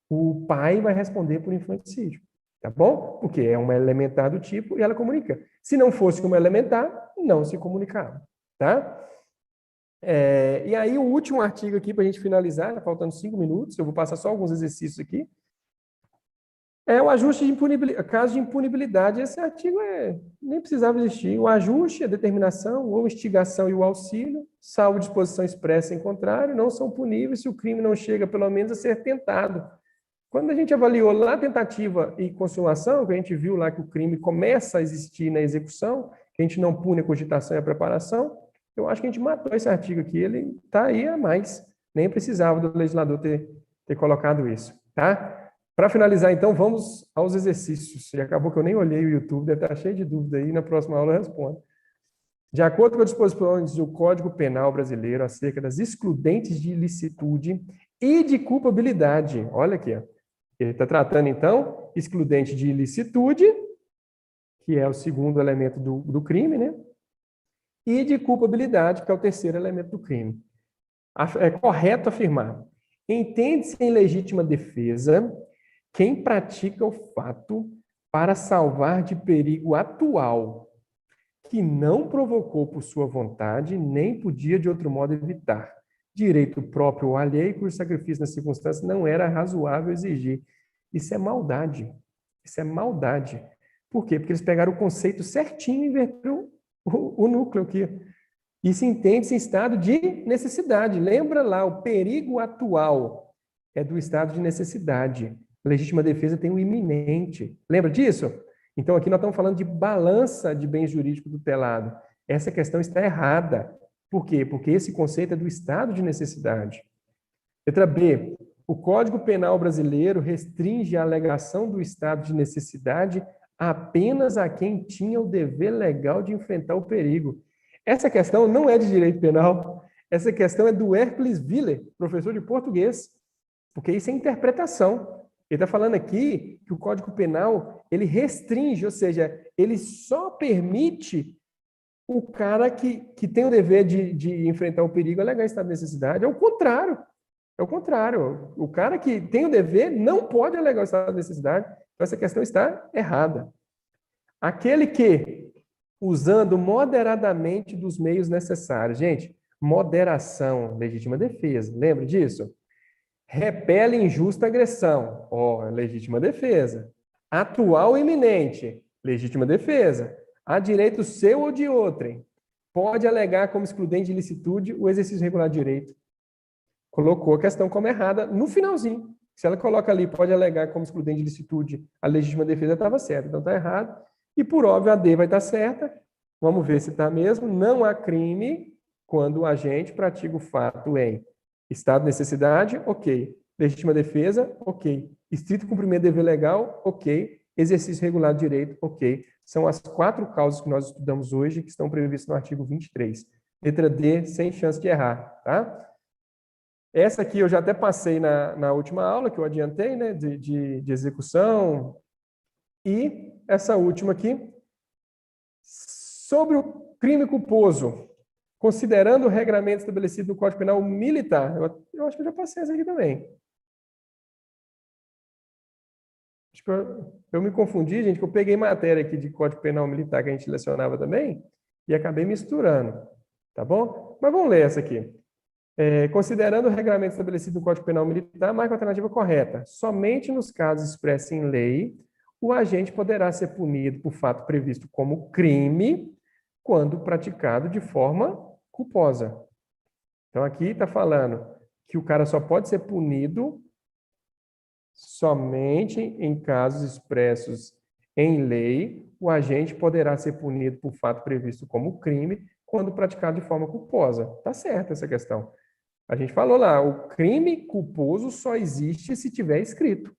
o pai vai responder por infanticídio. Tá bom? Porque é uma elementar do tipo e ela comunica. Se não fosse uma elementar, não se comunicava. Tá? E aí, o último artigo aqui, para a gente finalizar, faltando 5 minutos, eu vou passar só alguns exercícios aqui. É o ajuste de impunibilidade, caso de impunibilidade. Esse artigo nem precisava existir. O ajuste, a determinação, ou instigação e o auxílio, salvo disposição expressa em contrário, não são puníveis se o crime não chega, pelo menos, a ser tentado. Quando a gente avaliou lá a tentativa e consumação, que a gente viu lá que o crime começa a existir na execução, que a gente não pune a cogitação e a preparação, eu acho que a gente matou esse artigo aqui, ele está aí a mais. Nem precisava do legislador ter colocado isso, tá? Para finalizar, então, vamos aos exercícios. E acabou que eu nem olhei o YouTube, deve estar cheio de dúvida aí, na próxima aula eu respondo. De acordo com as disposições do Código Penal brasileiro acerca das excludentes de ilicitude e de culpabilidade, olha aqui, ó. Ele está tratando, então, excludente de ilicitude, que é o segundo elemento do crime, né? E de culpabilidade, que é o terceiro elemento do crime. É correto afirmar: entende-se em legítima defesa quem pratica o fato para salvar de perigo atual, que não provocou por sua vontade, nem podia de outro modo evitar, direito próprio ou alheio, cujo sacrifício nas circunstâncias não era razoável exigir. Isso é maldade. Isso é maldade. Por quê? Porque eles pegaram o conceito certinho e inverteram o núcleo aqui. Isso entende-se em estado de necessidade. Lembra lá, o perigo atual é do estado de necessidade. Legítima defesa tem o iminente. Lembra disso? Então, aqui nós estamos falando de balança de bem jurídico tutelado. Essa questão está errada. Por quê? Porque esse conceito é do estado de necessidade. Letra B. O Código Penal brasileiro restringe a alegação do estado de necessidade apenas a quem tinha o dever legal de enfrentar o perigo. Essa questão não é de direito penal. Essa questão é do Hércules Willer, professor de português, porque isso é interpretação. Ele está falando aqui que o Código Penal, ele restringe, ou seja, ele só permite o cara que tem o dever de enfrentar o perigo alegar estado de necessidade. É o contrário. É o contrário. O cara que tem o dever não pode alegar o estado de necessidade. Então, essa questão está errada. Aquele que, usando moderadamente dos meios necessários. Gente, moderação, legítima defesa. Lembra disso? Repele injusta agressão. Ó, legítima defesa. Atual iminente. Legítima defesa. A direito seu ou de outrem. Pode alegar como excludente de licitude o exercício regular de direito. Colocou a questão como errada no finalzinho. Se ela coloca ali, pode alegar como excludente de licitude, a legítima defesa estava certa, então está errado. E, por óbvio, a D vai estar certa. Vamos ver se está mesmo. Não há crime quando o agente pratica o fato em estado de necessidade, ok. Legítima defesa, ok. Estrito cumprimento de dever legal, ok. Exercício regular de direito, ok. São as 4 causas que nós estudamos hoje, que estão previstas no artigo 23. Letra D, sem chance de errar, tá? Essa aqui eu já até passei na última aula, que eu adiantei, né, de execução. E essa última aqui, sobre o crime culposo, considerando o regramento estabelecido no Código Penal Militar. Eu acho que eu já passei essa aqui também. Acho que eu me confundi, gente, que eu peguei matéria aqui de Código Penal Militar que a gente lecionava também e acabei misturando, tá bom? Mas vamos ler essa aqui. Considerando o regramento estabelecido no Código Penal Militar, marca a alternativa correta. Somente nos casos expressos em lei, o agente poderá ser punido por fato previsto como crime quando praticado de forma culposa. Então, aqui está falando que o cara só pode ser punido somente em casos expressos em lei, o agente poderá ser punido por fato previsto como crime quando praticado de forma culposa. Está certa essa questão. A gente falou lá, o crime culposo só existe se tiver escrito,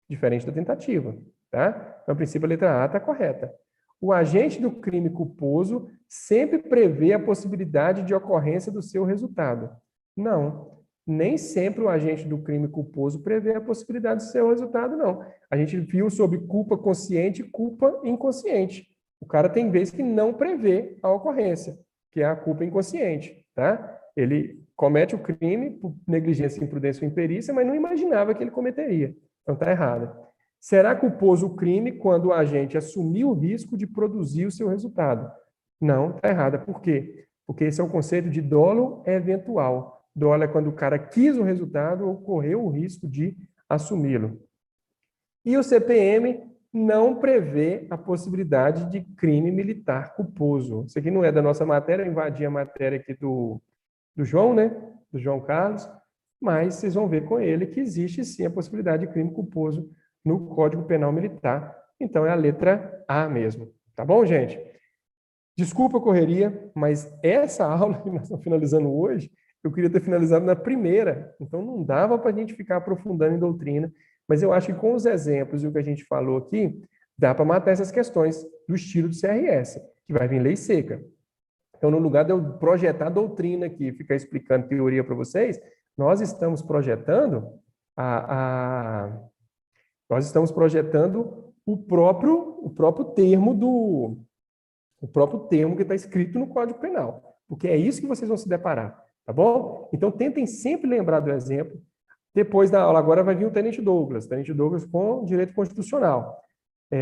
diferente da tentativa, tá? Então, a princípio, a letra A está correta. O agente do crime culposo sempre prevê a possibilidade de ocorrência do seu resultado. Não, nem sempre o agente do crime culposo prevê a possibilidade do seu resultado, não. A gente viu sobre culpa consciente e culpa inconsciente. O cara tem vezes que não prevê a ocorrência, que é a culpa inconsciente, tá? Ele comete o crime por negligência, imprudência ou imperícia, mas não imaginava que ele cometeria. Então está errado. Será culposo o crime quando o agente assumiu o risco de produzir o seu resultado? Não, está errado. Por quê? Porque esse é o conceito de dolo eventual. Dolo é quando o cara quis o resultado ou correu o risco de assumi-lo. E o CPM não prevê a possibilidade de crime militar culposo. Isso aqui não é da nossa matéria, eu invadi a matéria aqui do João, né? Do João Carlos, mas vocês vão ver com ele que existe sim a possibilidade de crime culposo no Código Penal Militar. Então é a letra A mesmo. Tá bom, gente? Desculpa a correria, mas essa aula que nós estamos finalizando hoje, eu queria ter finalizado na primeira. Então não dava para a gente ficar aprofundando em doutrina, mas eu acho que com os exemplos e o que a gente falou aqui, dá para matar essas questões do estilo do CRS, que vai vir lei seca. Então, no lugar de eu projetar doutrina aqui, ficar explicando teoria para vocês, nós estamos projetando nós estamos projetando o próprio termo que está escrito no Código Penal, porque é isso que vocês vão se deparar, tá bom? Então, tentem sempre lembrar do exemplo. Depois da aula, agora vai vir o Tenente Douglas com direito constitucional.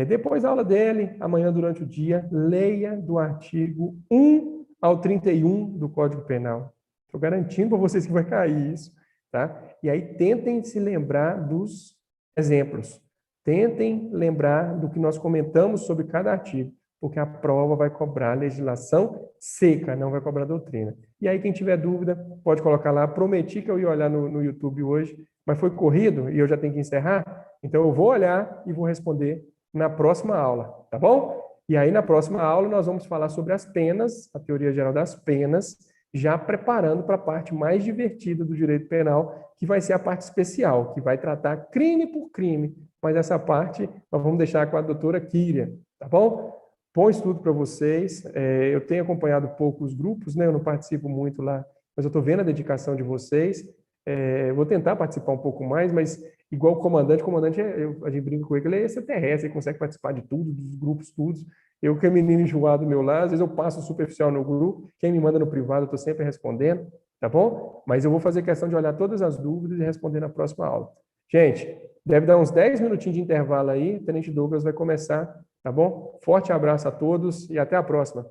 Depois da aula dele, amanhã durante o dia, leia do artigo 1 ao 31 do Código Penal. Estou garantindo para vocês que vai cair isso, tá? E aí tentem se lembrar dos exemplos. Tentem lembrar do que nós comentamos sobre cada artigo, porque a prova vai cobrar legislação seca, não vai cobrar doutrina. E aí, quem tiver dúvida, pode colocar lá. Prometi que eu ia olhar no YouTube hoje, mas foi corrido e eu já tenho que encerrar, então eu vou olhar e vou responder na próxima aula, tá bom? E aí, na próxima aula, nós vamos falar sobre as penas, a teoria geral das penas, já preparando para a parte mais divertida do direito penal, que vai ser a parte especial, que vai tratar crime por crime. Mas essa parte nós vamos deixar com a doutora Kíria, tá bom? Bom estudo para vocês. Eu tenho acompanhado pouco os grupos, né? Eu não participo muito lá, mas eu estou vendo a dedicação de vocês. Vou tentar participar um pouco mais, mas igual o comandante, a gente brinca com ele, ele é extraterrestre, ele consegue participar de tudo, dos grupos, todos. Eu que é menino enjoado do meu lado, às vezes eu passo superficial no grupo, quem me manda no privado, eu estou sempre respondendo. tá bom? Mas eu vou fazer questão de olhar todas as dúvidas e responder na próxima aula. Gente, deve dar uns 10 minutinhos de intervalo aí, o Tenente Douglas vai começar, tá bom? Forte abraço a todos e até a próxima.